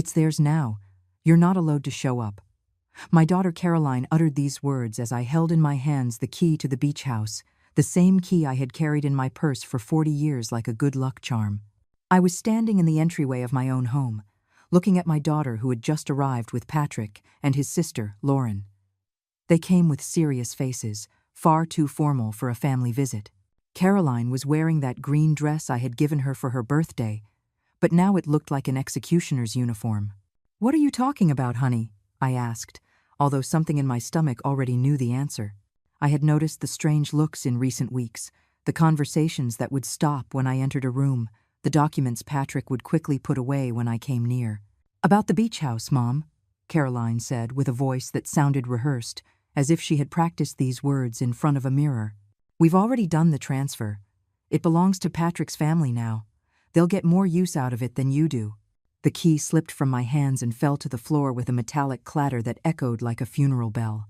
It's theirs now. You're not allowed to show up." My daughter Caroline uttered these words as I held in my hands the key to the beach house, the same key I had carried in my purse for 40 years like a good luck charm. I was standing in the entryway of my own home, looking at my daughter who had just arrived with Patrick and his sister, Lauren. They came with serious faces, far too formal for a family visit. Caroline was wearing that green dress I had given her for her birthday, but now it looked like an executioner's uniform. "What are you talking about, honey?" I asked, although something in my stomach already knew the answer. I had noticed the strange looks in recent weeks, the conversations that would stop when I entered a room, the documents Patrick would quickly put away when I came near. "About the beach house, Mom," Caroline said with a voice that sounded rehearsed, as if she had practiced these words in front of a mirror. "We've already done the transfer. It belongs to Patrick's family now. They'll get more use out of it than you do." The key slipped from my hands and fell to the floor with a metallic clatter that echoed like a funeral bell.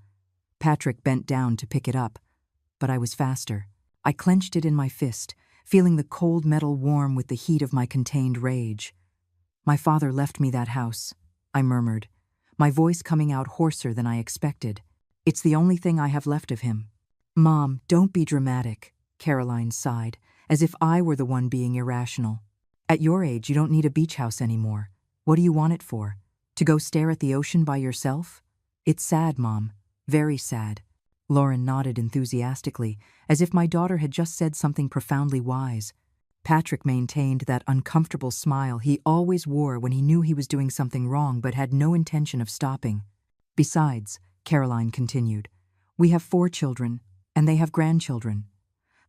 Patrick bent down to pick it up, but I was faster. I clenched it in my fist, feeling the cold metal warm with the heat of my contained rage. "My father left me that house," I murmured, my voice coming out hoarser than I expected. "It's the only thing I have left of him." "Mom, don't be dramatic," Caroline sighed, as if I were the one being irrational. "At your age, you don't need a beach house anymore. What do you want it for? To go stare at the ocean by yourself?" "It's sad, Mom. Very sad." Lauren nodded enthusiastically, as if my daughter had just said something profoundly wise. Patrick maintained that uncomfortable smile he always wore when he knew he was doing something wrong but had no intention of stopping. "Besides," Caroline continued, "we have 4 children, and they have grandchildren.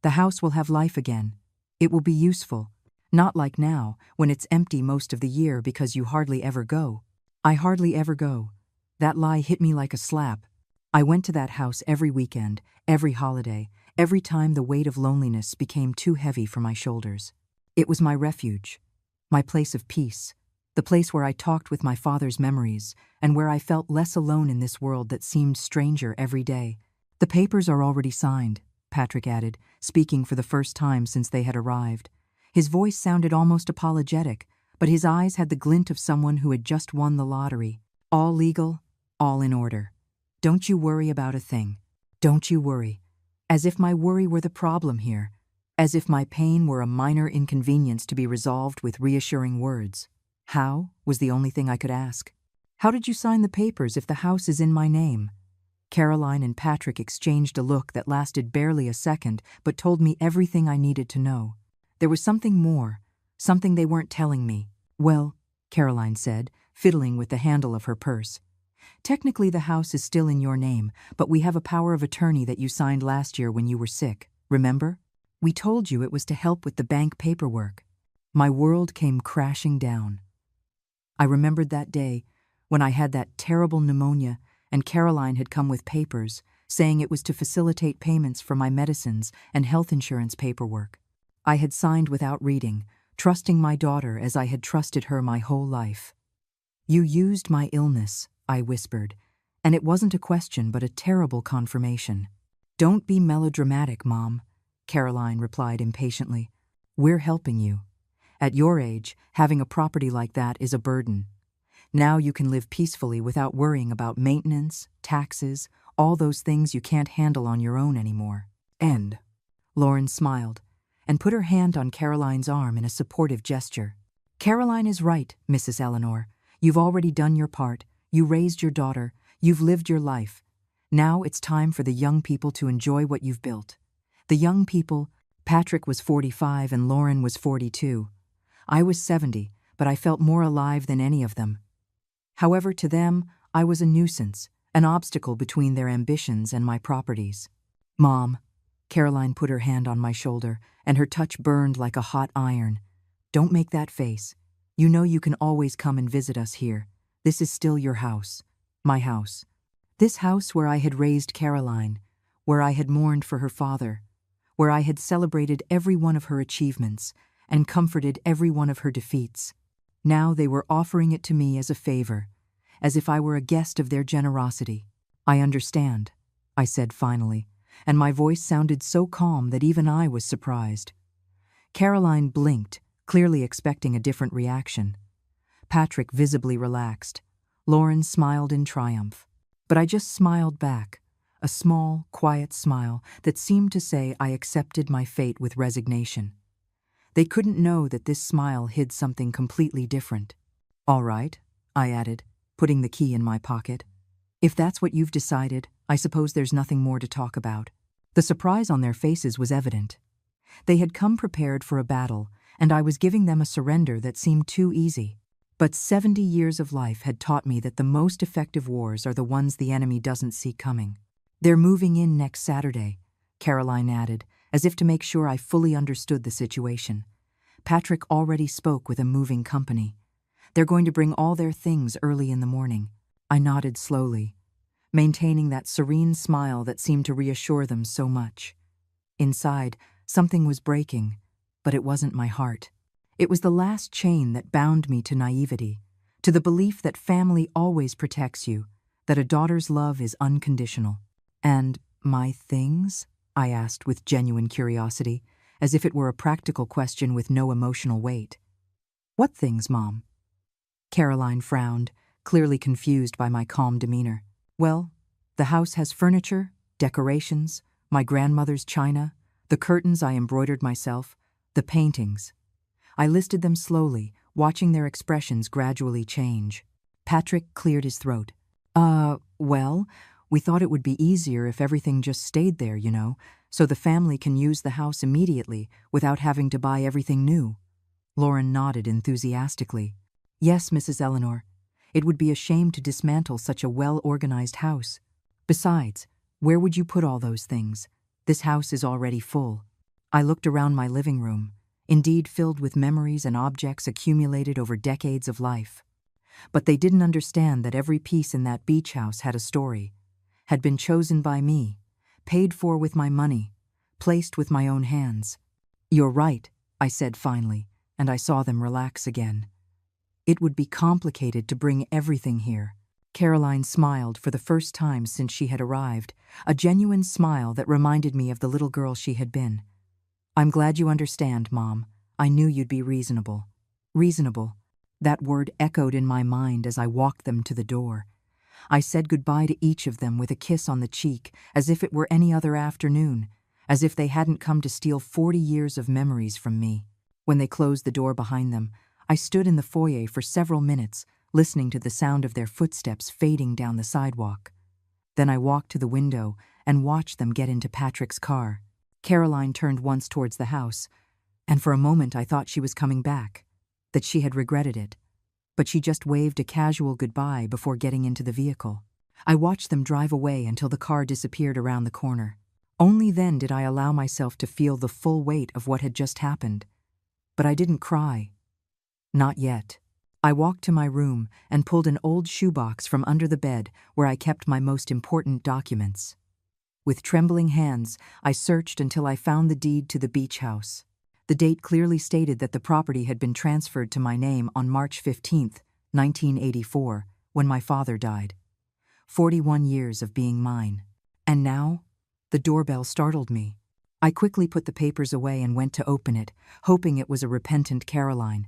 The house will have life again. It will be useful. Not like now, when it's empty most of the year because you hardly ever go." I hardly ever go. That lie hit me like a slap. I went to that house every weekend, every holiday, every time the weight of loneliness became too heavy for my shoulders. It was my refuge, my place of peace, the place where I talked with my father's memories, and where I felt less alone in this world that seemed stranger every day. "The papers are already signed," Patrick added, speaking for the first time since they had arrived. His voice sounded almost apologetic, but his eyes had the glint of someone who had just won the lottery. "All legal, all in order. Don't you worry about a thing. Don't you worry." As if my worry were the problem here. As if my pain were a minor inconvenience to be resolved with reassuring words. "How?" was the only thing I could ask. "How did you sign the papers if the house is in my name?" Caroline and Patrick exchanged a look that lasted barely a second but told me everything I needed to know. There was something more, something they weren't telling me. "Well," Caroline said, fiddling with the handle of her purse, "technically the house is still in your name, but we have a power of attorney that you signed last year when you were sick, remember? We told you it was to help with the bank paperwork." My world came crashing down. I remembered that day when I had that terrible pneumonia and Caroline had come with papers saying it was to facilitate payments for my medicines and health insurance paperwork. I had signed without reading, trusting my daughter as I had trusted her my whole life. "You used my illness," I whispered, and it wasn't a question but a terrible confirmation. "Don't be melodramatic, Mom," Caroline replied impatiently. "We're helping you. At your age, having a property like that is a burden. Now you can live peacefully without worrying about maintenance, taxes, all those things you can't handle on your own anymore." "And?" Lauren smiled and put her hand on Caroline's arm in a supportive gesture. "Caroline is right, Mrs. Eleanor. You've already done your part. You raised your daughter. You've lived your life. Now it's time for the young people to enjoy what you've built." The young people, Patrick was 45 and Lauren was 42. I was 70, but I felt more alive than any of them. However, to them, I was a nuisance, an obstacle between their ambitions and my properties. "Mom," Caroline put her hand on my shoulder, and her touch burned like a hot iron. "Don't make that face. You know you can always come and visit us here. This is still your house. My house. This house where I had raised Caroline, where I had mourned for her father, where I had celebrated every one of her achievements and comforted every one of her defeats. Now they were offering it to me as a favor, as if I were a guest of their generosity." "I understand," I said finally, and my voice sounded so calm that even I was surprised. Caroline blinked, clearly expecting a different reaction. Patrick visibly relaxed. Lauren smiled in triumph. But I just smiled back, a small, quiet smile that seemed to say I accepted my fate with resignation. They couldn't know that this smile hid something completely different. "All right," I added, putting the key in my pocket. "If that's what you've decided, I suppose there's nothing more to talk about." The surprise on their faces was evident. They had come prepared for a battle, and I was giving them a surrender that seemed too easy. But 70 years of life had taught me that the most effective wars are the ones the enemy doesn't see coming. "They're moving in next Saturday," Caroline added, as if to make sure I fully understood the situation. "Patrick already spoke with a moving company. They're going to bring all their things early in the morning." I nodded slowly, maintaining that serene smile that seemed to reassure them so much. Inside, something was breaking, but it wasn't my heart. It was the last chain that bound me to naivety, to the belief that family always protects you, that a daughter's love is unconditional. "And my things?" I asked with genuine curiosity, as if it were a practical question with no emotional weight. "What things, Mom?" Caroline frowned, clearly confused by my calm demeanor. "Well, the house has furniture, decorations, my grandmother's china, the curtains I embroidered myself, the paintings." I listed them slowly, watching their expressions gradually change. Patrick cleared his throat. Well, we thought it would be easier if everything just stayed there, so the family can use the house immediately without having to buy everything new." Lauren nodded enthusiastically. "Yes, Mrs. Eleanor. It would be a shame to dismantle such a well-organized house. Besides, where would you put all those things? This house is already full." I looked around my living room, indeed filled with memories and objects accumulated over decades of life. But they didn't understand that every piece in that beach house had a story, had been chosen by me, paid for with my money, placed with my own hands. "You're right," I said finally, and I saw them relax again. "It would be complicated to bring everything here." Caroline smiled for the first time since she had arrived, a genuine smile that reminded me of the little girl she had been. "I'm glad you understand, Mom. I knew you'd be reasonable." Reasonable. That word echoed in my mind as I walked them to the door. I said goodbye to each of them with a kiss on the cheek, as if it were any other afternoon, as if they hadn't come to steal 40 years of memories from me. When they closed the door behind them, I stood in the foyer for several minutes, listening to the sound of their footsteps fading down the sidewalk. Then I walked to the window and watched them get into Patrick's car. Caroline turned once towards the house, and for a moment I thought she was coming back, that she had regretted it. But she just waved a casual goodbye before getting into the vehicle. I watched them drive away until the car disappeared around the corner. Only then did I allow myself to feel the full weight of what had just happened. But I didn't cry. Not yet. I walked to my room and pulled an old shoebox from under the bed where I kept my most important documents. With trembling hands, I searched until I found the deed to the beach house. The date clearly stated that the property had been transferred to my name on March 15th, 1984, when my father died. 41 years of being mine. And now, the doorbell startled me. I quickly put the papers away and went to open it, hoping it was a repentant Caroline.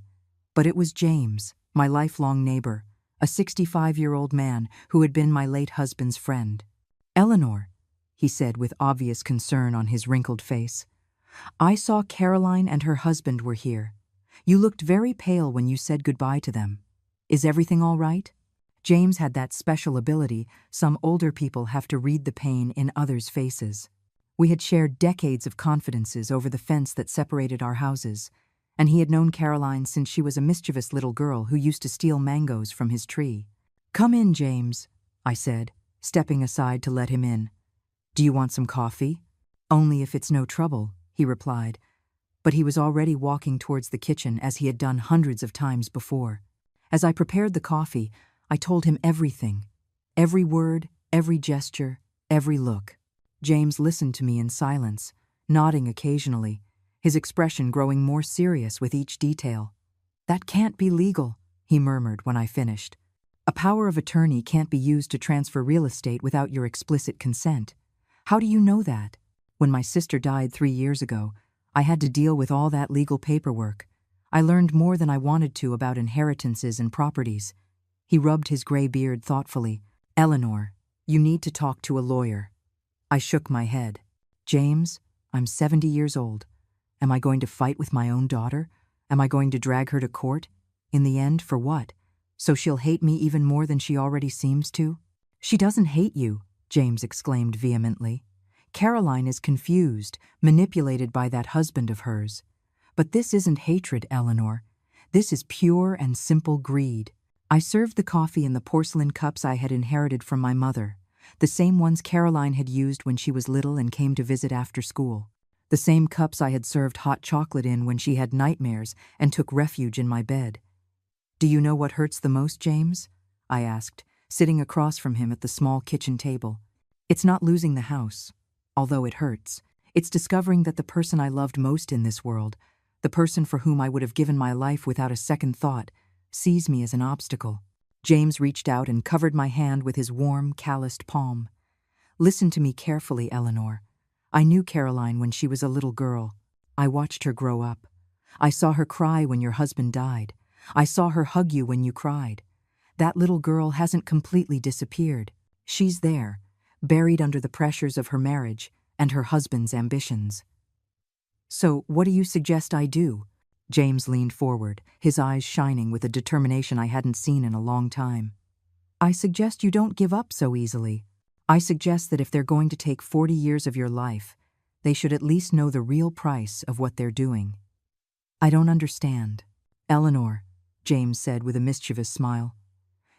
But it was James, my lifelong neighbor, a 65-year-old man who had been my late husband's friend. "Eleanor," he said with obvious concern on his wrinkled face, "I saw Caroline and her husband were here. You looked very pale when you said goodbye to them. Is everything all right?" James had that special ability some older people have to read the pain in others' faces. We had shared decades of confidences over the fence that separated our houses, and he had known Caroline since she was a mischievous little girl who used to steal mangoes from his tree. "Come in, James," I said, stepping aside to let him in. "Do you want some coffee?" "Only if it's no trouble," he replied, but he was already walking towards the kitchen as he had done hundreds of times before. As I prepared the coffee, I told him everything. Every word, every gesture, every look. James listened to me in silence, nodding occasionally, his expression growing more serious with each detail. "That can't be legal," he murmured when I finished. "A power of attorney can't be used to transfer real estate without your explicit consent. How do you know that? When my sister died 3 years ago, I had to deal with all that legal paperwork. I learned more than I wanted to about inheritances and properties. He rubbed his gray beard thoughtfully. Eleanor, you need to talk to a lawyer. I shook my head. James, I'm 70 years old. Am I going to fight with my own daughter? Am I going to drag her to court? In the end, for what? So she'll hate me even more than she already seems to? She doesn't hate you, James exclaimed vehemently. Caroline is confused, manipulated by that husband of hers. But this isn't hatred, Eleanor. This is pure and simple greed. I served the coffee in the porcelain cups I had inherited from my mother, the same ones Caroline had used when she was little and came to visit after school, the same cups I had served hot chocolate in when she had nightmares and took refuge in my bed. Do you know what hurts the most, James? I asked, sitting across from him at the small kitchen table. It's not losing the house, although it hurts. It's discovering that the person I loved most in this world, the person for whom I would have given my life without a second thought, sees me as an obstacle. James reached out and covered my hand with his warm, calloused palm. Listen to me carefully, Eleanor. I knew Caroline when she was a little girl. I watched her grow up. I saw her cry when your husband died. I saw her hug you when you cried. That little girl hasn't completely disappeared. She's there, buried under the pressures of her marriage and her husband's ambitions. So, what do you suggest I do? James leaned forward, his eyes shining with a determination I hadn't seen in a long time. I suggest you don't give up so easily. I suggest that if they're going to take 40 years of your life, they should at least know the real price of what they're doing. I don't understand. Eleanor, James said with a mischievous smile.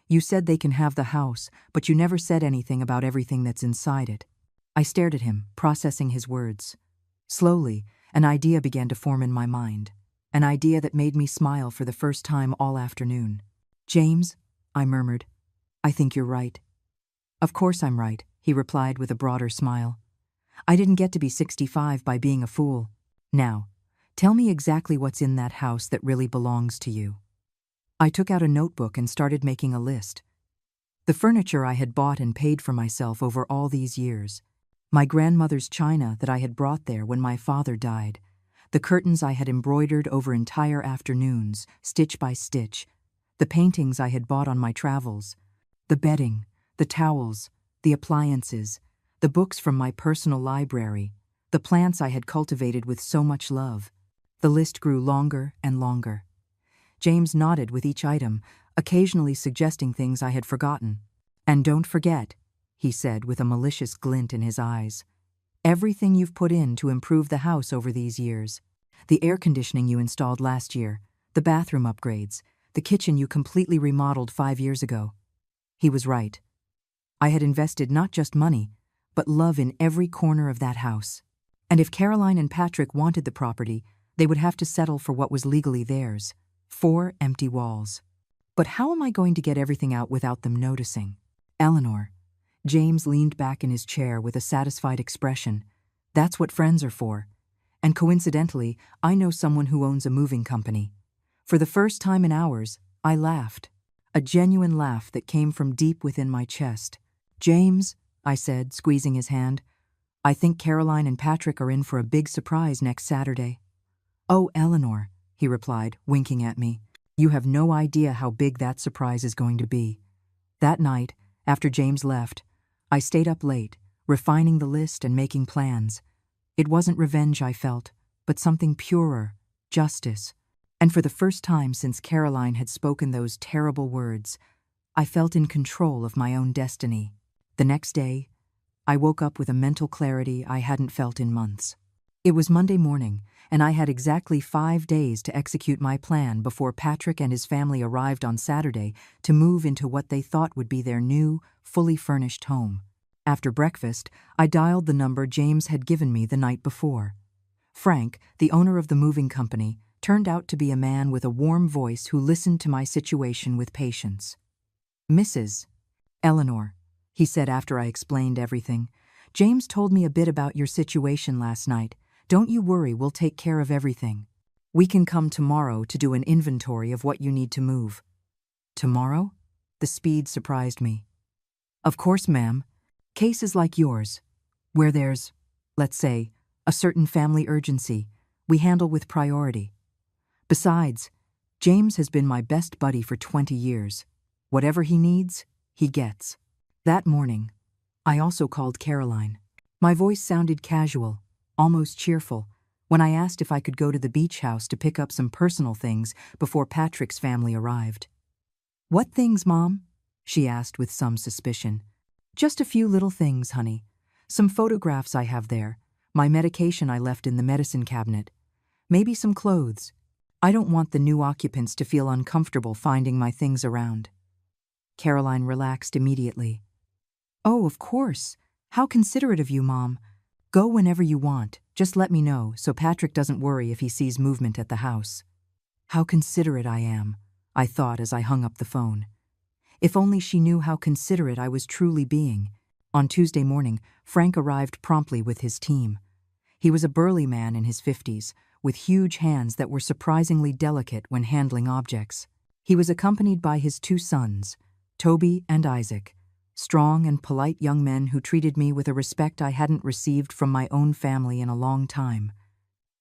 You said they can have the house, but you never said anything about everything that's inside it. I stared at him, processing his words. Slowly, an idea began to form in my mind. An idea that made me smile for the first time all afternoon. James, I murmured, I think you're right. Of course I'm right, he replied with a broader smile. I didn't get to be 65 by being a fool. Now, tell me exactly what's in that house that really belongs to you. I took out a notebook and started making a list. The furniture I had bought and paid for myself over all these years. My grandmother's china that I had brought there when my father died. The curtains I had embroidered over entire afternoons, stitch by stitch. The paintings I had bought on my travels. The bedding, the towels, the appliances, the books from my personal library, the plants I had cultivated with so much love. The list grew longer and longer. James nodded with each item, occasionally suggesting things I had forgotten. And don't forget, he said with a malicious glint in his eyes, everything you've put in to improve the house over these years. The air conditioning you installed last year, the bathroom upgrades, the kitchen you completely remodeled 5 years ago. He was right. I had invested not just money, but love in every corner of that house. And if Caroline and Patrick wanted the property, they would have to settle for what was legally theirs, 4 empty walls. But how am I going to get everything out without them noticing? Eleanor. James leaned back in his chair with a satisfied expression. That's what friends are for. And coincidentally, I know someone who owns a moving company. For the first time in hours, I laughed. A genuine laugh that came from deep within my chest. James, I said, squeezing his hand, I think Caroline and Patrick are in for a big surprise next Saturday. Oh, Eleanor, he replied, winking at me. You have no idea how big that surprise is going to be. That night, after James left, I stayed up late, refining the list and making plans. It wasn't revenge I felt, but something purer, justice. And for the first time since Caroline had spoken those terrible words, I felt in control of my own destiny. The next day, I woke up with a mental clarity I hadn't felt in months. It was Monday morning, and I had exactly 5 days to execute my plan before Patrick and his family arrived on Saturday to move into what they thought would be their new, fully furnished home. After breakfast, I dialed the number James had given me the night before. Frank, the owner of the moving company, turned out to be a man with a warm voice who listened to my situation with patience. Mrs. Eleanor, he said after I explained everything, James told me a bit about your situation last night. Don't you worry, we'll take care of everything. We can come tomorrow to do an inventory of what you need to move. Tomorrow? The speed surprised me. Of course, ma'am. Cases like yours, where there's, let's say, a certain family urgency, we handle with priority. Besides, James has been my best buddy for 20 years. Whatever he needs, he gets. That morning, I also called Caroline. My voice sounded casual, almost cheerful, when I asked if I could go to the beach house to pick up some personal things before Patrick's family arrived. "What things, Mom?" she asked with some suspicion. "Just a few little things, honey. Some photographs I have there, my medication I left in the medicine cabinet, maybe some clothes. I don't want the new occupants to feel uncomfortable finding my things around." Caroline relaxed immediately. "Oh, of course. How considerate of you, Mom. Go whenever you want, just let me know so Patrick doesn't worry if he sees movement at the house." How considerate I am, I thought as I hung up the phone. If only she knew how considerate I was truly being. On Tuesday morning, Frank arrived promptly with his team. He was a burly man in his 50s, with huge hands that were surprisingly delicate when handling objects. He was accompanied by his 2 sons, Toby and Isaac, strong and polite young men who treated me with a respect I hadn't received from my own family in a long time.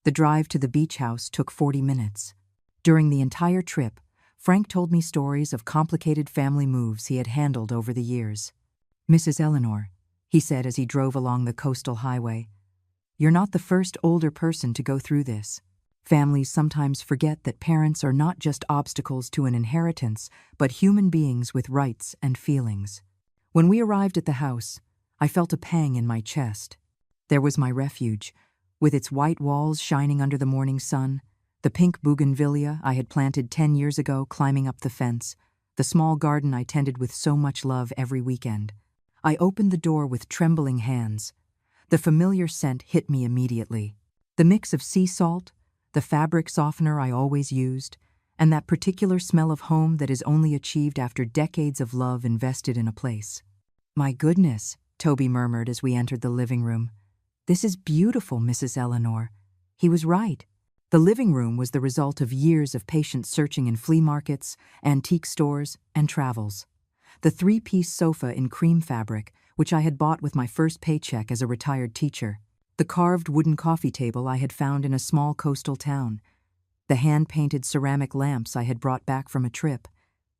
The drive to the beach house took 40 minutes. During the entire trip, Frank told me stories of complicated family moves he had handled over the years. "Mrs. Eleanor," he said as he drove along the coastal highway, "you're not the first older person to go through this. Families sometimes forget that parents are not just obstacles to an inheritance, but human beings with rights and feelings." When we arrived at the house, I felt a pang in my chest. There was my refuge, with its white walls shining under the morning sun, the pink bougainvillea I had planted 10 years ago climbing up the fence, the small garden I tended with so much love every weekend. I opened the door with trembling hands. The familiar scent hit me immediately. The mix of sea salt, the fabric softener I always used, and that particular smell of home that is only achieved after decades of love invested in a place. "My goodness," Toby murmured as we entered the living room. "This is beautiful, Mrs. Eleanor." He was right. The living room was the result of years of patient searching in flea markets, antique stores, and travels. The 3-piece sofa in cream fabric, which I had bought with my first paycheck as a retired teacher. The carved wooden coffee table I had found in a small coastal town. The hand-painted ceramic lamps I had brought back from a trip.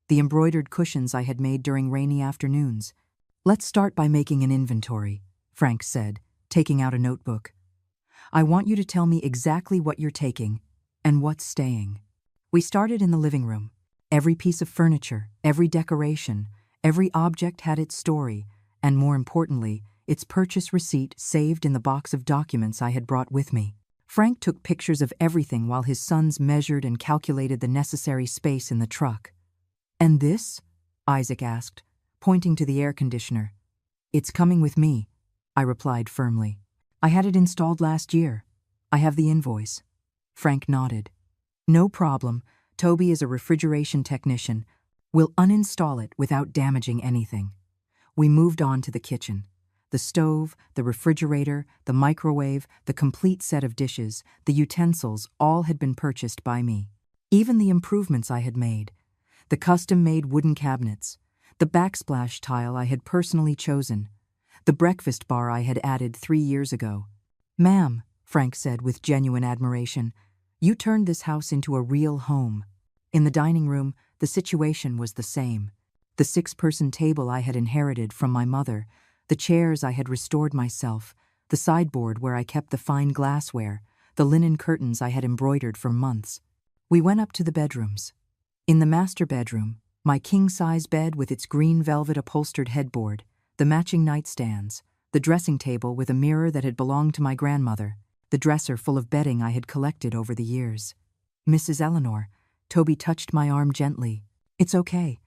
The embroidered cushions I had made during rainy afternoons. "Let's start by making an inventory," Frank said, taking out a notebook. "I want you to tell me exactly what you're taking and what's staying." We started in the living room. Every piece of furniture, every decoration, every object had its story, and more importantly, its purchase receipt saved in the box of documents I had brought with me. Frank took pictures of everything while his sons measured and calculated the necessary space in the truck. "And this?" Isaac asked, pointing to the air conditioner. "It's coming with me," I replied firmly. "I had it installed last year. I have the invoice." Frank nodded. "No problem. Toby is a refrigeration technician. We'll uninstall it without damaging anything." We moved on to the kitchen. The stove, the refrigerator, the microwave, the complete set of dishes, the utensils, all had been purchased by me. Even the improvements I had made. The custom-made wooden cabinets, the backsplash tile I had personally chosen, the breakfast bar I had added 3 years ago. "Ma'am," Frank said with genuine admiration, "you turned this house into a real home." In the dining room, the situation was the same. The 6-person table I had inherited from my mother, the chairs I had restored myself, the sideboard where I kept the fine glassware, the linen curtains I had embroidered for months. We went up to the bedrooms. In the master bedroom, my king-size bed with its green velvet upholstered headboard, the matching nightstands, the dressing table with a mirror that had belonged to my grandmother, the dresser full of bedding I had collected over the years. "Mrs. Eleanor," Toby touched my arm gently. "It's okay."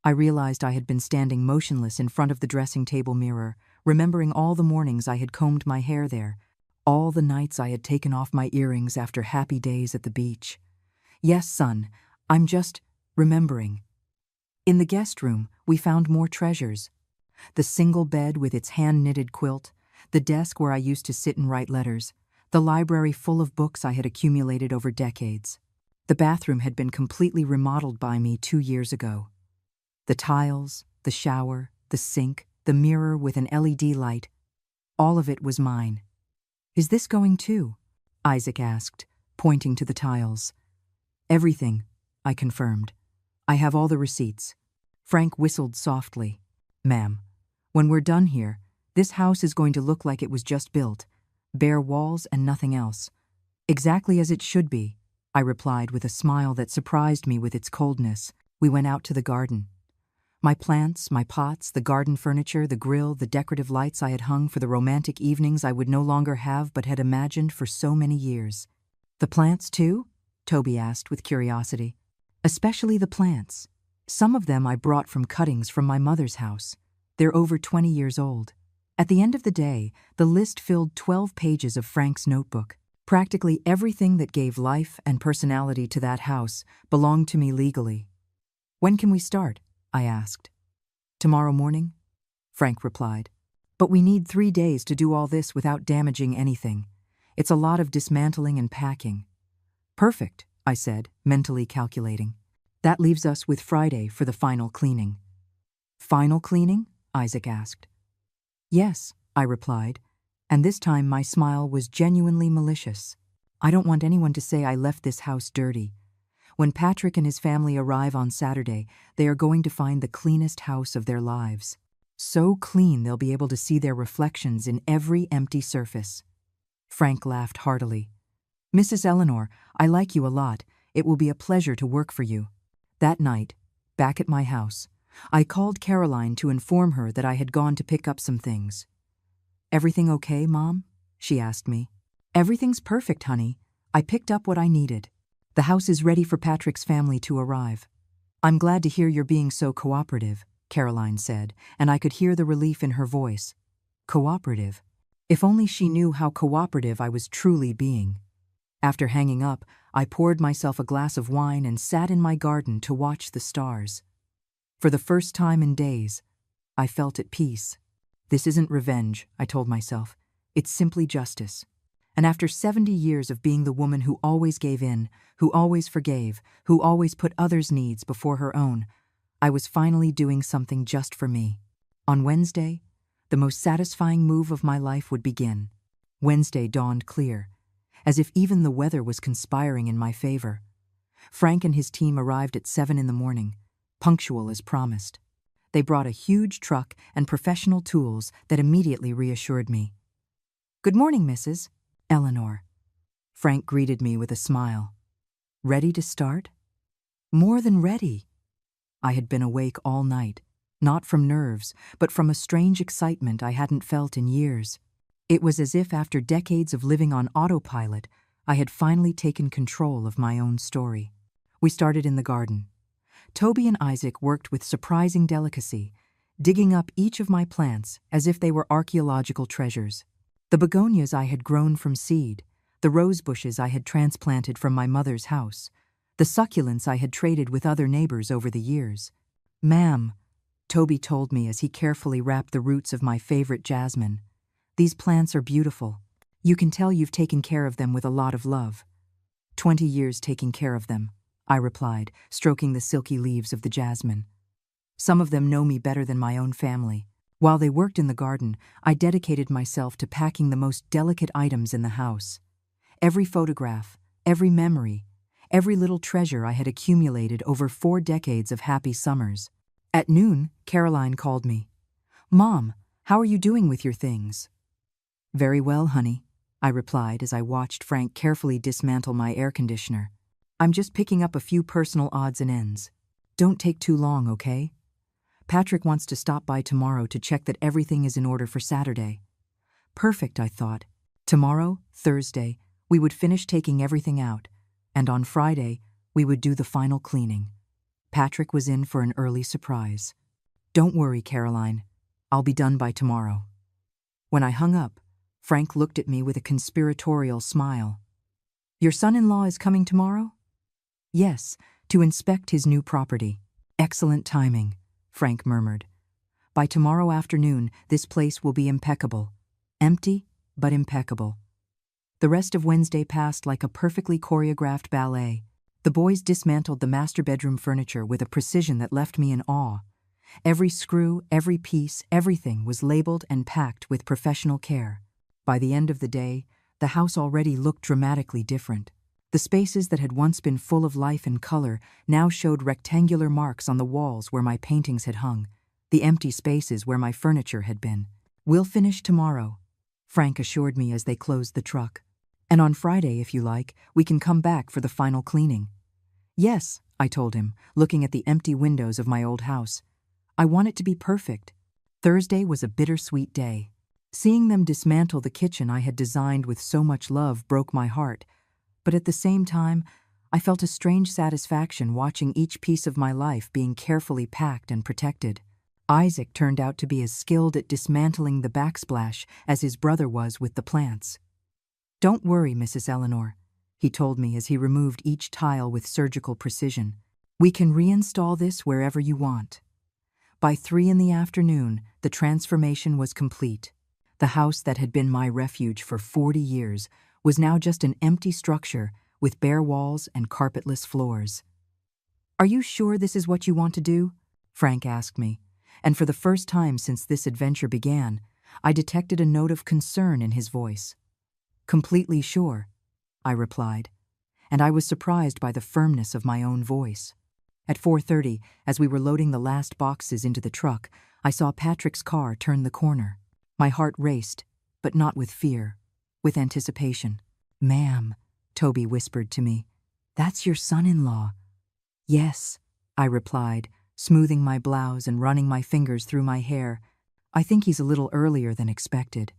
I realized I had been standing motionless in front of the dressing table mirror, remembering all the mornings I had combed my hair there, all the nights I had taken off my earrings after happy days at the beach. "Yes, son, I'm just remembering." In the guest room, we found more treasures. The single bed with its hand-knitted quilt, the desk where I used to sit and write letters, the library full of books I had accumulated over decades. The bathroom had been completely remodeled by me 2 years ago. The tiles, the shower, the sink, the mirror with an LED light, all of it was mine. "Is this going too?" Isaac asked, pointing to the tiles. Everything, I confirmed. I have all the receipts. Frank whistled softly. Ma'am, when we're done here, this house is going to look like it was just built. Bare walls and nothing else. Exactly as it should be, I replied with a smile that surprised me with its coldness. We went out to the garden. My plants, my pots, the garden furniture, the grill, the decorative lights I had hung for the romantic evenings I would no longer have but had imagined for so many years. The plants, too? Toby asked with curiosity. Especially the plants. Some of them I brought from cuttings from my mother's house. They're over 20 years old. At the end of the day, the list filled 12 pages of Frank's notebook. Practically everything that gave life and personality to that house belonged to me legally. When can we start? I asked. Tomorrow morning, Frank replied. But we need 3 days to do all this without damaging anything. It's a lot of dismantling and packing. Perfect, I said, mentally calculating. That leaves us with Friday for the final cleaning. Final cleaning? Isaac asked. Yes, I replied, and this time my smile was genuinely malicious. I don't want anyone to say I left this house dirty. When Patrick and his family arrive on Saturday, they are going to find the cleanest house of their lives. So clean they'll be able to see their reflections in every empty surface. Frank laughed heartily. Mrs. Eleanor, I like you a lot. It will be a pleasure to work for you. That night, back at my house, I called Caroline to inform her that I had gone to pick up some things. Everything okay, Mom? She asked me. Everything's perfect, honey. I picked up what I needed. The house is ready for Patrick's family to arrive. I'm glad to hear you're being so cooperative, Caroline said, and I could hear the relief in her voice. Cooperative? If only she knew how cooperative I was truly being. After hanging up, I poured myself a glass of wine and sat in my garden to watch the stars. For the first time in days, I felt at peace. This isn't revenge, I told myself. It's simply justice. And after 70 years of being the woman who always gave in, who always forgave, who always put others' needs before her own, I was finally doing something just for me. On Wednesday, the most satisfying move of my life would begin. Wednesday dawned clear, as if even the weather was conspiring in my favor. Frank and his team arrived at 7 in the morning, punctual as promised. They brought a huge truck and professional tools that immediately reassured me. Good morning, Mrs. Eleanor. Frank greeted me with a smile. Ready to start? More than ready. I had been awake all night, not from nerves, but from a strange excitement I hadn't felt in years. It was as if after decades of living on autopilot, I had finally taken control of my own story. We started in the garden. Toby and Isaac worked with surprising delicacy, digging up each of my plants as if they were archaeological treasures. The begonias I had grown from seed, the rose bushes I had transplanted from my mother's house, the succulents I had traded with other neighbors over the years. Ma'am, Toby told me as he carefully wrapped the roots of my favorite jasmine. These plants are beautiful. You can tell you've taken care of them with a lot of love. 20 years taking care of them, I replied, stroking the silky leaves of the jasmine. Some of them know me better than my own family. While they worked in the garden, I dedicated myself to packing the most delicate items in the house. Every photograph, every memory, every little treasure I had accumulated over 4 decades of happy summers. At noon, Caroline called me. Mom, how are you doing with your things? Very well, honey, I replied as I watched Frank carefully dismantle my air conditioner. I'm just picking up a few personal odds and ends. Don't take too long, okay? Patrick wants to stop by tomorrow to check that everything is in order for Saturday. Perfect, I thought. Tomorrow, Thursday, we would finish taking everything out, and on Friday, we would do the final cleaning. Patrick was in for an early surprise. Don't worry, Caroline. I'll be done by tomorrow. When I hung up, Frank looked at me with a conspiratorial smile. Your son-in-law is coming tomorrow? Yes, to inspect his new property. Excellent timing, Frank murmured. By tomorrow afternoon, this place will be impeccable. Empty, but impeccable. The rest of Wednesday passed like a perfectly choreographed ballet. The boys dismantled the master bedroom furniture with a precision that left me in awe. Every screw, every piece, everything was labeled and packed with professional care. By the end of the day, the house already looked dramatically different. The spaces that had once been full of life and color now showed rectangular marks on the walls where my paintings had hung, the empty spaces where my furniture had been. "We'll finish tomorrow," Frank assured me as they closed the truck. "And on Friday, if you like, we can come back for the final cleaning." "Yes," I told him, looking at the empty windows of my old house. "I want it to be perfect." Thursday was a bittersweet day. Seeing them dismantle the kitchen I had designed with so much love broke my heart, but at the same time, I felt a strange satisfaction watching each piece of my life being carefully packed and protected. Isaac turned out to be as skilled at dismantling the backsplash as his brother was with the plants. "Don't worry, Mrs. Eleanor," he told me as he removed each tile with surgical precision. "We can reinstall this wherever you want." By 3 in the afternoon, the transformation was complete. The house that had been my refuge for 40 years was now just an empty structure with bare walls and carpetless floors. "Are you sure this is what you want to do?" Frank asked me, and for the first time since this adventure began, I detected a note of concern in his voice. "Completely sure," I replied, and I was surprised by the firmness of my own voice. At 4:30, as we were loading the last boxes into the truck, I saw Patrick's car turn the corner. My heart raced, but not with fear, with anticipation. "Ma'am," Toby whispered to me, "that's your son-in-law." "Yes," I replied, smoothing my blouse and running my fingers through my hair. "I think he's a little earlier than expected."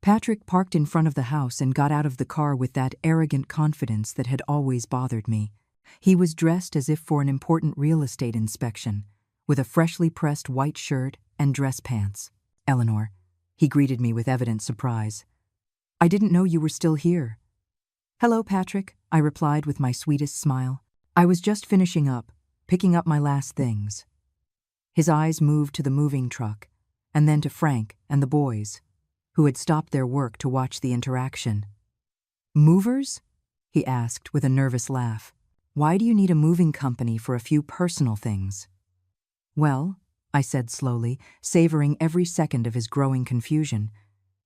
Patrick parked in front of the house and got out of the car with that arrogant confidence that had always bothered me. He was dressed as if for an important real estate inspection, with a freshly pressed white shirt and dress pants. "Eleanor," he greeted me with evident surprise. "I didn't know you were still here." "Hello, Patrick," I replied with my sweetest smile. "I was just finishing up, picking up my last things." His eyes moved to the moving truck, and then to Frank and the boys, who had stopped their work to watch the interaction. "Movers?" he asked with a nervous laugh. "Why do you need a moving company for a few personal things?" "Well," I said slowly, savoring every second of his growing confusion,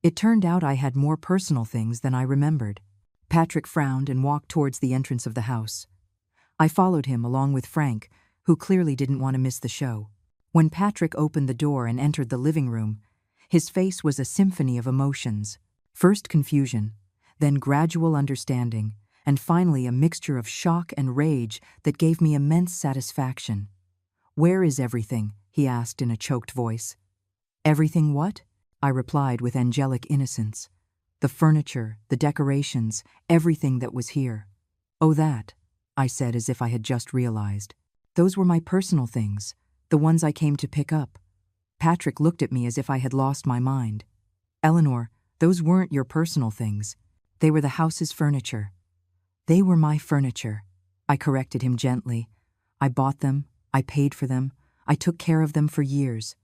"it turned out I had more personal things than I remembered." Patrick frowned and walked towards the entrance of the house. I followed him along with Frank, who clearly didn't want to miss the show. When Patrick opened the door and entered the living room, his face was a symphony of emotions. First confusion, then gradual understanding, and finally a mixture of shock and rage that gave me immense satisfaction. "Where is everything?" he asked in a choked voice. "Everything what?" I replied with angelic innocence. "The furniture, the decorations, everything that was here." "Oh, that," I said as if I had just realized. "Those were my personal things, the ones I came to pick up." Patrick looked at me as if I had lost my mind. "Eleanor, those weren't your personal things. They were the house's furniture." "They were my furniture," I corrected him gently. "I bought them, I paid for them, I took care of them for years.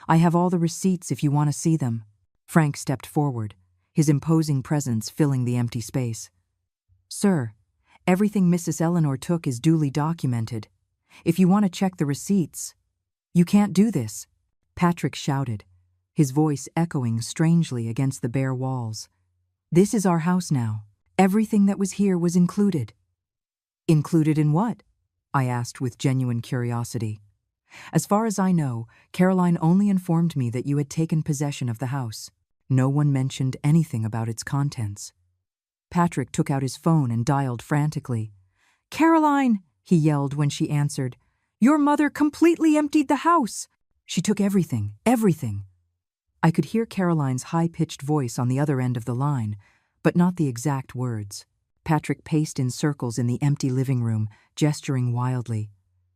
I have all the receipts if you want to see them." Frank stepped forward, his imposing presence filling the empty space. "Sir, everything Mrs. Eleanor took is duly documented. If you want to check the receipts—" "You can't do this," Patrick shouted, his voice echoing strangely against the bare walls. "This is our house now. Everything that was here was included." "Included in what?" I asked with genuine curiosity. "As far as I know, Caroline only informed me that you had taken possession of the house. No one mentioned anything about its contents." Patrick took out his phone and dialed frantically. "Caroline!" he yelled when she answered. "Your mother completely emptied the house. She took everything, everything." I could hear Caroline's high-pitched voice on the other end of the line, but not the exact words. Patrick paced in circles in the empty living room, gesturing wildly.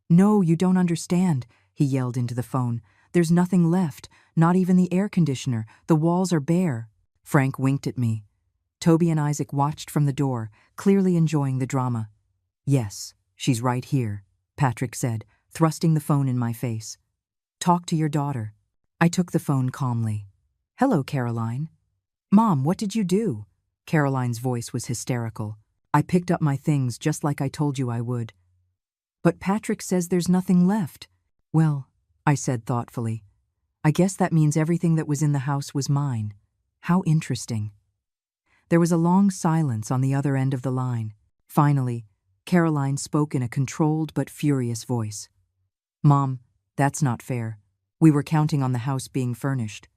"No, you don't understand," he yelled into the phone. "There's nothing left, not even the air conditioner. The walls are bare." Frank winked at me. Toby and Isaac watched from the door, clearly enjoying the drama. "Yes, she's right here," Patrick said, thrusting the phone in my face. "Talk to your daughter." I took the phone calmly. "Hello, Caroline." "Mom, what did you do?" Caroline's voice was hysterical. "I picked up my things just like I told you I would." "But Patrick says there's nothing left." "Well," I said thoughtfully, "I guess that means everything that was in the house was mine. How interesting." There was a long silence on the other end of the line. Finally, Caroline spoke in a controlled but furious voice. "Mom, that's not fair. We were counting on the house being furnished."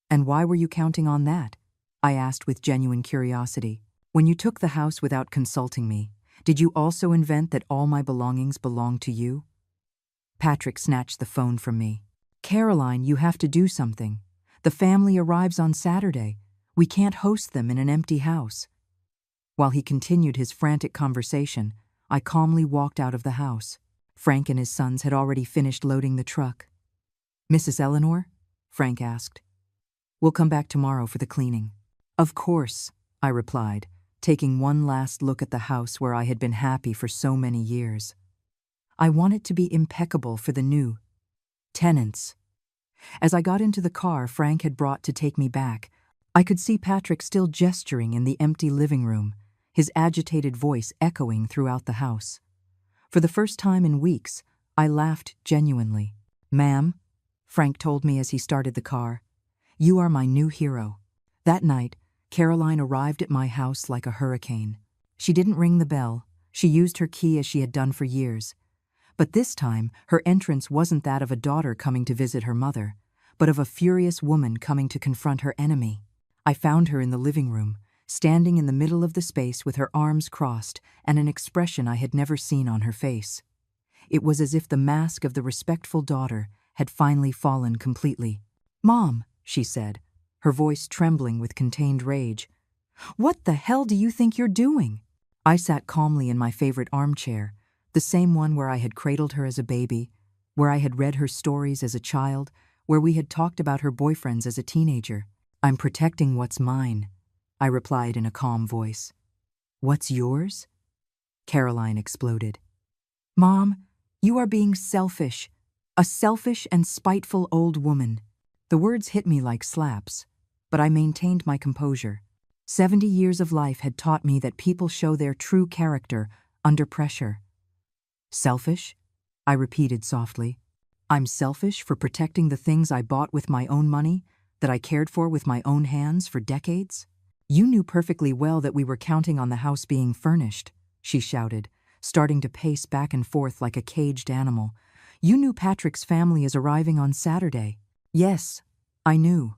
"And why were you counting on that?" I asked with genuine curiosity. "When you took the house without consulting me, did you also invent that all my belongings belonged to you?" Patrick snatched the phone from me. "Caroline, you have to do something. The family arrives on Saturday. We can't host them in an empty house." While he continued his frantic conversation, I calmly walked out of the house. Frank and his sons had already finished loading the truck. "Mrs. Eleanor?" Frank asked. "We'll come back tomorrow for the cleaning." "Of course," I replied, taking one last look at the house where I had been happy for so many years. I want it to be impeccable for the new tenants. As I got into the car Frank had brought to take me back, I could see Patrick still gesturing in the empty living room, his agitated voice echoing throughout the house. For the first time in weeks, I laughed genuinely. "Ma'am," Frank told me as he started the car, "you are my new hero." That night, Caroline arrived at my house like a hurricane. She didn't ring the bell. She used her key as she had done for years. But this time, her entrance wasn't that of a daughter coming to visit her mother, but of a furious woman coming to confront her enemy. I found her in the living room, standing in the middle of the space with her arms crossed and an expression I had never seen on her face. It was as if the mask of the respectful daughter had finally fallen completely. "Mom," she said, her voice trembling with contained rage. "What the hell do you think you're doing?" I sat calmly in my favorite armchair, the same one where I had cradled her as a baby, where I had read her stories as a child, where we had talked about her boyfriends as a teenager. "I'm protecting what's mine," I replied in a calm voice. "What's yours?" Caroline exploded. "Mom, you are being selfish. A selfish and spiteful old woman." The words hit me like slaps, but I maintained my composure. 70 years of life had taught me that people show their true character under pressure. "Selfish?" I repeated softly. "I'm selfish for protecting the things I bought with my own money, that I cared for with my own hands for decades?" "You knew perfectly well that we were counting on the house being furnished," she shouted, starting to pace back and forth like a caged animal. "You knew Patrick's family is arriving on Saturday." "Yes, I knew,"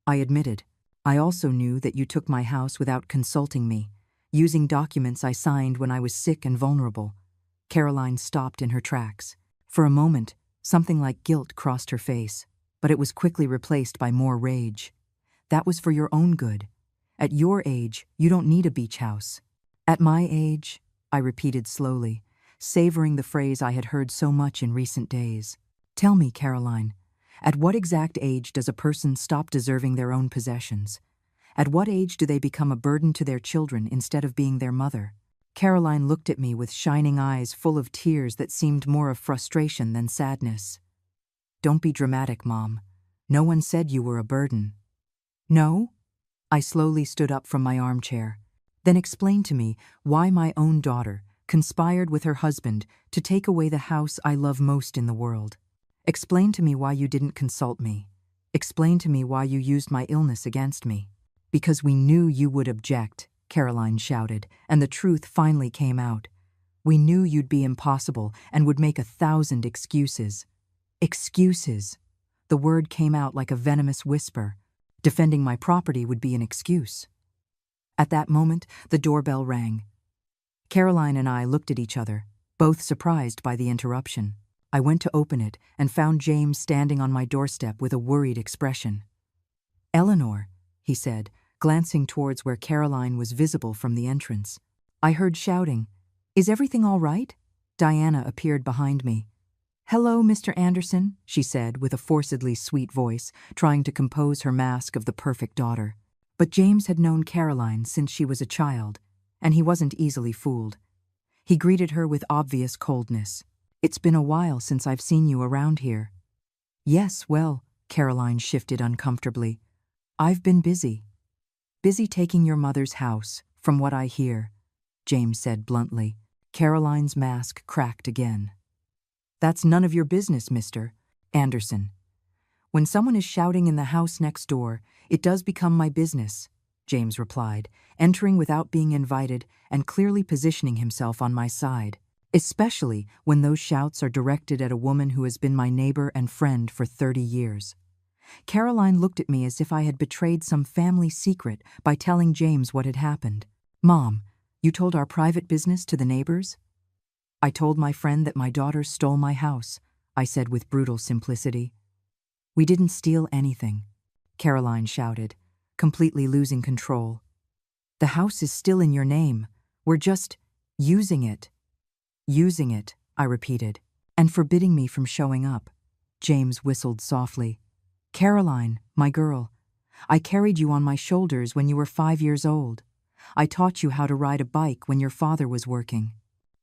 I admitted. "I also knew that you took my house without consulting me, using documents I signed when I was sick and vulnerable." Caroline stopped in her tracks. For a moment, something like guilt crossed her face, but it was quickly replaced by more rage. "That was for your own good. At your age, you don't need a beach house." "At my age," I repeated slowly, savoring the phrase I had heard so much in recent days. "Tell me, Caroline, at what exact age does a person stop deserving their own possessions? At what age do they become a burden to their children instead of being their mother?" Caroline looked at me with shining eyes full of tears that seemed more of frustration than sadness. "Don't be dramatic, Mom. No one said you were a burden." "No?" I slowly stood up from my armchair. "Then explain to me why my own daughter conspired with her husband to take away the house I love most in the world. Explain to me why you didn't consult me. Explain to me why you used my illness against me." "Because we knew you would object," Caroline shouted, and the truth finally came out. "We knew you'd be impossible and would make 1,000 excuses." Excuses. The word came out like a venomous whisper. Defending my property would be an excuse. At that moment, the doorbell rang. Caroline and I looked at each other, both surprised by the interruption. I went to open it and found James standing on my doorstep with a worried expression. "Eleanor," he said, glancing towards where Caroline was visible from the entrance. I heard shouting. "Is everything all right?" Diana appeared behind me. "Hello, Mr. Anderson," she said with a forcedly sweet voice, trying to compose her mask of the perfect daughter. But James had known Caroline since she was a child, and he wasn't easily fooled. He greeted her with obvious coldness. "It's been a while since I've seen you around here." "Yes, well," Caroline shifted uncomfortably. "I've been busy. Busy taking your mother's house, from what I hear," James said bluntly. Caroline's mask cracked again. "That's none of your business, Mr. Anderson. When someone is shouting in the house next door, it does become my business. James replied, entering without being invited and clearly positioning himself on my side, especially when those shouts are directed at a woman who has been my neighbor and friend for 30 years. Caroline looked at me as if I had betrayed some family secret by telling James what had happened. "Mom, you told our private business to the neighbors?" "I told my friend that my daughter stole my house," I said with brutal simplicity. "We didn't steal anything," Caroline shouted, completely losing control. "The house is still in your name. We're just using it." "Using it," I repeated, "and forbidding me from showing up." James whistled softly. "Caroline, my girl, I carried you on my shoulders when you were 5 years old. I taught you how to ride a bike when your father was working.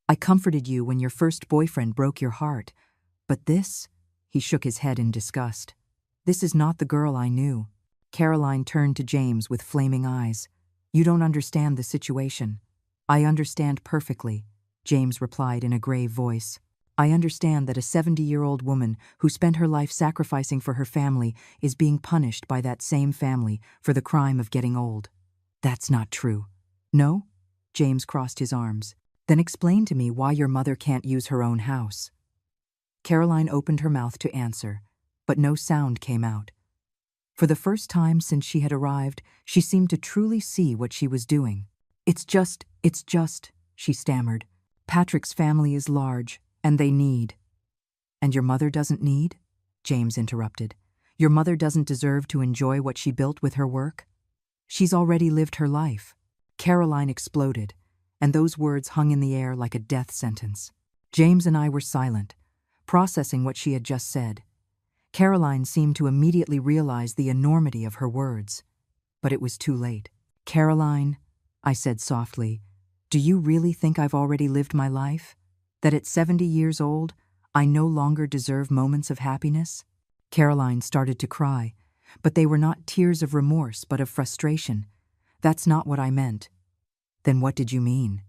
I comforted you when your first boyfriend broke your heart. But this," he shook his head in disgust, "this is not the girl I knew." Caroline turned to James with flaming eyes. "You don't understand the situation." "I understand perfectly," James replied in a grave voice. "I understand that a 70-year-old woman who spent her life sacrificing for her family is being punished by that same family for the crime of getting old." "That's not true." "No?" James crossed his arms. "Then explain to me why your mother can't use her own house." Caroline opened her mouth to answer, but no sound came out. For the first time since she had arrived, she seemed to truly see what she was doing. It's just, she stammered. "Patrick's family is large, and they need." "And your mother doesn't need?" James interrupted. "Your mother doesn't deserve to enjoy what she built with her work? She's already lived her life." Caroline exploded, and those words hung in the air like a death sentence. James and I were silent, processing what she had just said. Caroline seemed to immediately realize the enormity of her words. But it was too late. "Caroline," I said softly, "do you really think I've already lived my life? That at 70 years old, I no longer deserve moments of happiness?" Caroline started to cry, but they were not tears of remorse but of frustration. "That's not what I meant." "Then what did you mean?"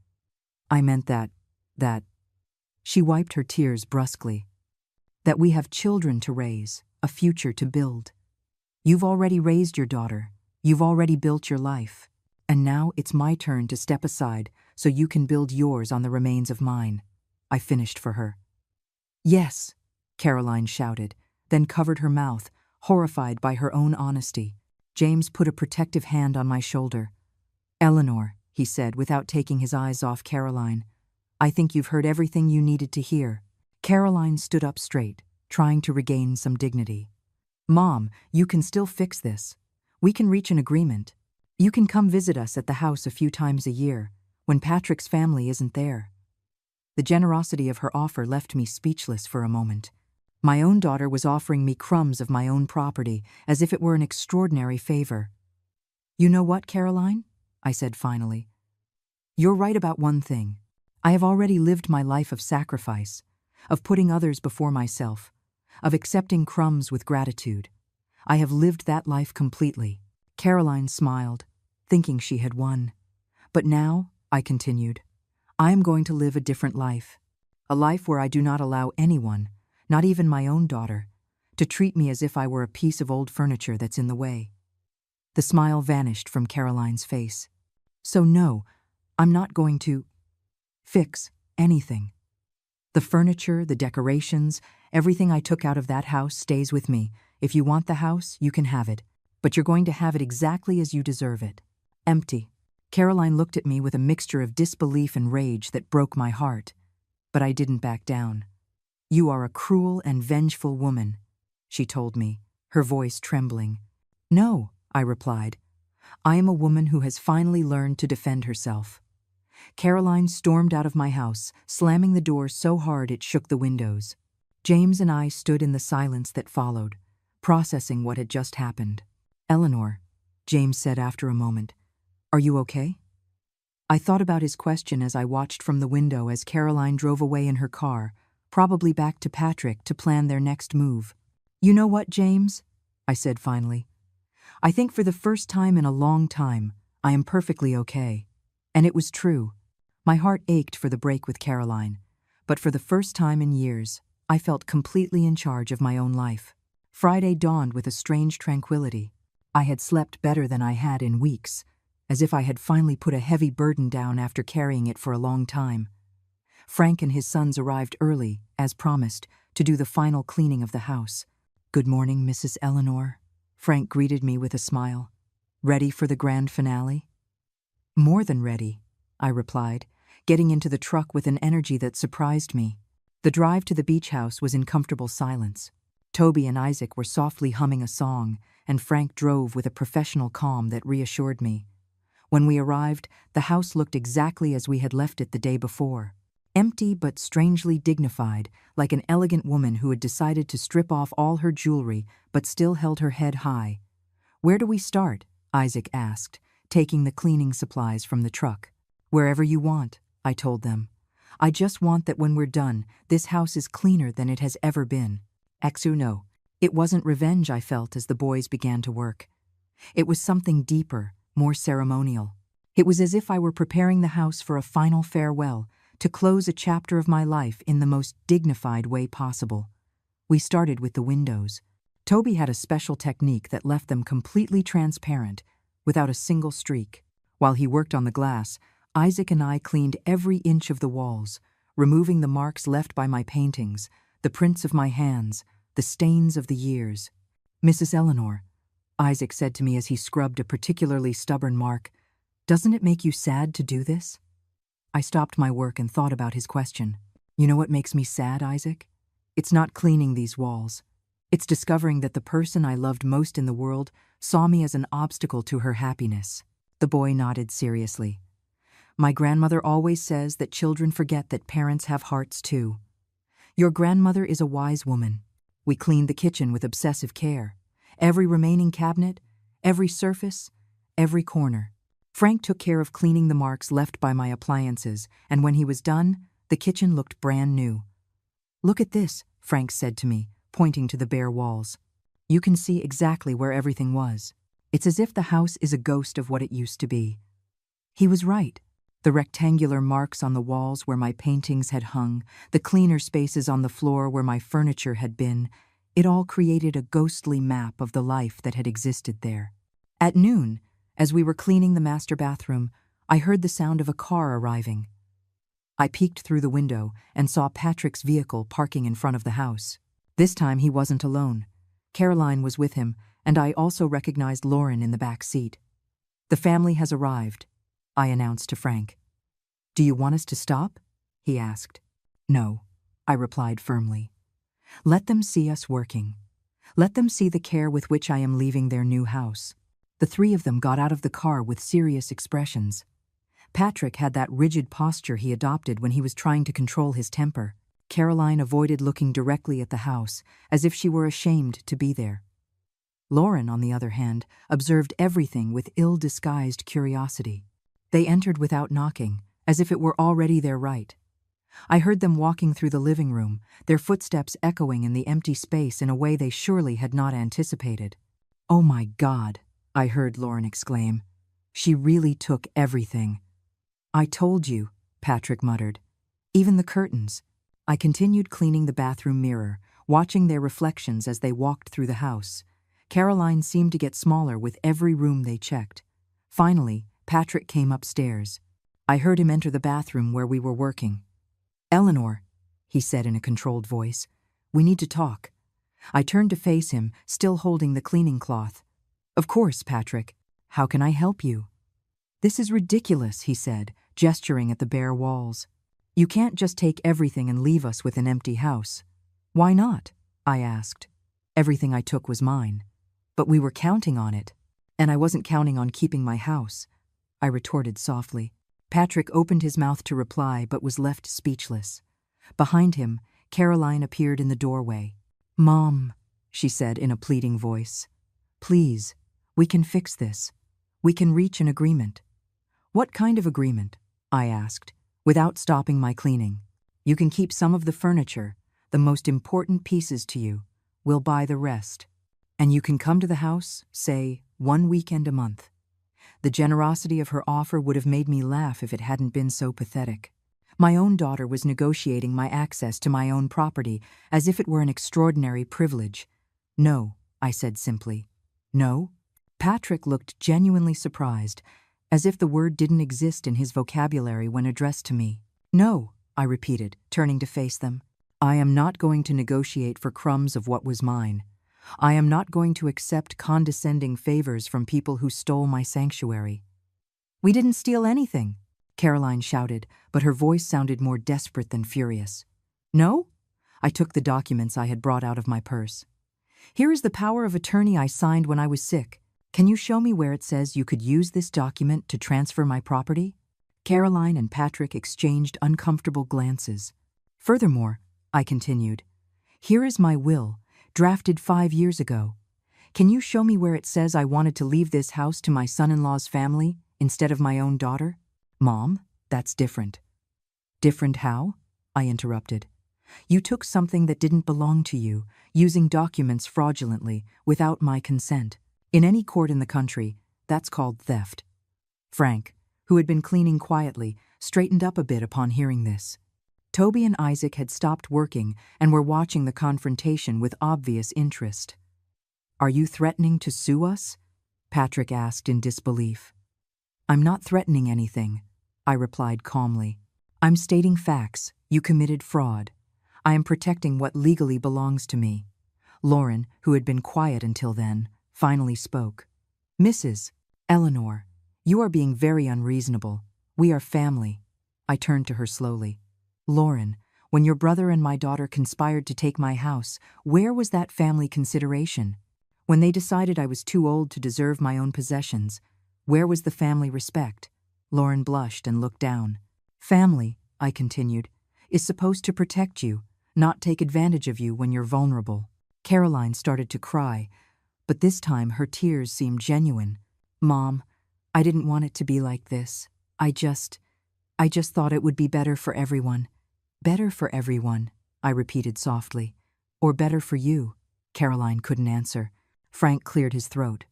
"I meant that. She wiped her tears brusquely. "That we have children to raise, a future to build. You've already raised your daughter. You've already built your life. And now it's my turn to step aside so you can build yours on the remains of mine." I finished for her. "Yes," Caroline shouted, then covered her mouth, horrified by her own honesty. James put a protective hand on my shoulder. "Eleanor," he said without taking his eyes off Caroline, "I think you've heard everything you needed to hear." Caroline stood up straight, trying to regain some dignity. "Mom, you can still fix this. We can reach an agreement. You can come visit us at the house a few times a year, when Patrick's family isn't there." The generosity of her offer left me speechless for a moment. My own daughter was offering me crumbs of my own property, as if it were an extraordinary favor. "You know what, Caroline?" I said finally. "You're right about one thing. I have already lived my life of sacrifice, of putting others before myself, of accepting crumbs with gratitude. I have lived that life completely." Caroline smiled, thinking she had won. "But now," I continued, "I am going to live a different life. A life where I do not allow anyone, not even my own daughter, to treat me as if I were a piece of old furniture that's in the way." The smile vanished from Caroline's face. "So no, I'm not going to fix anything. The furniture, the decorations, everything I took out of that house stays with me. If you want the house, you can have it. But you're going to have it exactly as you deserve it. Empty." Caroline looked at me with a mixture of disbelief and rage that broke my heart. But I didn't back down. "You are a cruel and vengeful woman," she told me, her voice trembling. "No," I replied. "I am a woman who has finally learned to defend herself." Caroline stormed out of my house, slamming the door so hard it shook the windows. James and I stood in the silence that followed, processing what had just happened. "Eleanor," James said after a moment, "are you okay?" I thought about his question as I watched from the window as Caroline drove away in her car, probably back to Patrick to plan their next move. "You know what, James?" I said finally. "I think for the first time in a long time, I am perfectly okay." And it was true. My heart ached for the break with Caroline, but for the first time in years, I felt completely in charge of my own life. Friday dawned with a strange tranquility. I had slept better than I had in weeks, as if I had finally put a heavy burden down after carrying it for a long time. Frank and his sons arrived early, as promised, to do the final cleaning of the house. "Good morning, Mrs. Eleanor," Frank greeted me with a smile. "Ready for the grand finale?" "More than ready," I replied, getting into the truck with an energy that surprised me. The drive to the beach house was in comfortable silence. Toby and Isaac were softly humming a song, and Frank drove with a professional calm that reassured me. When we arrived, the house looked exactly as we had left it the day before. Empty but strangely dignified, like an elegant woman who had decided to strip off all her jewelry but still held her head high. "Where do we start?" Isaac asked, taking the cleaning supplies from the truck. "Wherever you want," I told them. "I just want that when we're done, this house is cleaner than it has ever been." No. It wasn't revenge I felt as the boys began to work. It was something deeper, more ceremonial. It was as if I were preparing the house for a final farewell, to close a chapter of my life in the most dignified way possible. We started with the windows. Toby had a special technique that left them completely transparent, without a single streak. While he worked on the glass, Isaac and I cleaned every inch of the walls, removing the marks left by my paintings, the prints of my hands, the stains of the years. "Mrs. Eleanor," Isaac said to me as he scrubbed a particularly stubborn mark, "doesn't it make you sad to do this?" I stopped my work and thought about his question. "You know what makes me sad, Isaac? It's not cleaning these walls. It's discovering that the person I loved most in the world saw me as an obstacle to her happiness." The boy nodded seriously. "My grandmother always says that children forget that parents have hearts too. Your grandmother is a wise woman. We cleaned the kitchen with obsessive care. Every remaining cabinet, every surface, every corner. Frank took care of cleaning the marks left by my appliances, and when he was done, the kitchen looked brand new. "Look at this," Frank said to me, pointing to the bare walls. "You can see exactly where everything was. It's as if the house is a ghost of what it used to be." He was right. The rectangular marks on the walls where my paintings had hung, the cleaner spaces on the floor where my furniture had been, it all created a ghostly map of the life that had existed there. At noon, as we were cleaning the master bathroom, I heard the sound of a car arriving. I peeked through the window and saw Patrick's vehicle parking in front of the house. This time he wasn't alone. Caroline was with him, and I also recognized Lauren in the back seat. "The family has arrived," I announced to Frank. "Do you want us to stop?" he asked. "No," I replied firmly. "Let them see us working. Let them see the care with which I am leaving their new house." The three of them got out of the car with serious expressions. Patrick had that rigid posture he adopted when he was trying to control his temper. Caroline avoided looking directly at the house, as if she were ashamed to be there. Lauren, on the other hand, observed everything with ill-disguised curiosity. They entered without knocking, as if it were already their right. I heard them walking through the living room, their footsteps echoing in the empty space in a way they surely had not anticipated. "Oh my God," I heard Lauren exclaim. "She really took everything." "I told you," Patrick muttered. "Even the curtains." I continued cleaning the bathroom mirror, watching their reflections as they walked through the house. Caroline seemed to get smaller with every room they checked. Finally, Patrick came upstairs. I heard him enter the bathroom where we were working. "Eleanor," he said in a controlled voice, "we need to talk." I turned to face him, still holding the cleaning cloth. "Of course, Patrick. How can I help you?" "This is ridiculous," he said, gesturing at the bare walls. "You can't just take everything and leave us with an empty house." "Why not?" I asked. "Everything I took was mine. But we were counting on it. And I wasn't counting on keeping my house," I retorted softly. Patrick opened his mouth to reply but was left speechless. Behind him, Caroline appeared in the doorway. "Mom," she said in a pleading voice, "please, we can fix this. We can reach an agreement." "What kind of agreement?" I asked, without stopping my cleaning. "You can keep some of the furniture, the most important pieces to you. We'll buy the rest. And you can come to the house, say, 1 weekend a month." The generosity of her offer would have made me laugh if it hadn't been so pathetic. My own daughter was negotiating my access to my own property as if it were an extraordinary privilege. "No," I said simply. "No?" Patrick looked genuinely surprised, as if the word didn't exist in his vocabulary when addressed to me. "No," I repeated, turning to face them. "I am not going to negotiate for crumbs of what was mine. I am not going to accept condescending favors from people who stole my sanctuary." "We didn't steal anything," Caroline shouted, but her voice sounded more desperate than furious. "No?" I took the documents I had brought out of my purse. "Here is the power of attorney I signed when I was sick. Can you show me where it says you could use this document to transfer my property?" Caroline and Patrick exchanged uncomfortable glances. "Furthermore," I continued, "here is my will, drafted 5 years ago. Can you show me where it says I wanted to leave this house to my son-in-law's family instead of my own daughter?" "Mom, that's different." "Different how?" I interrupted. "You took something that didn't belong to you, using documents fraudulently, without my consent. In any court in the country, that's called theft." Frank, who had been cleaning quietly, straightened up a bit upon hearing this. Toby and Isaac had stopped working and were watching the confrontation with obvious interest. "Are you threatening to sue us?" Patrick asked in disbelief. "I'm not threatening anything," I replied calmly. "I'm stating facts. You committed fraud. I am protecting what legally belongs to me." Lauren, who had been quiet until then, finally spoke. "Mrs. Eleanor, you are being very unreasonable. We are family." I turned to her slowly. "Lauren, when your brother and my daughter conspired to take my house, where was that family consideration? When they decided I was too old to deserve my own possessions, where was the family respect?" Lauren blushed and looked down. "Family," I continued, "is supposed to protect you, not take advantage of you when you're vulnerable." Caroline started to cry, but this time her tears seemed genuine. "Mom, I didn't want it to be like this. I just thought it would be better for everyone." "Better for everyone," I repeated softly. "Or better for you?" Caroline couldn't answer. Frank cleared his throat.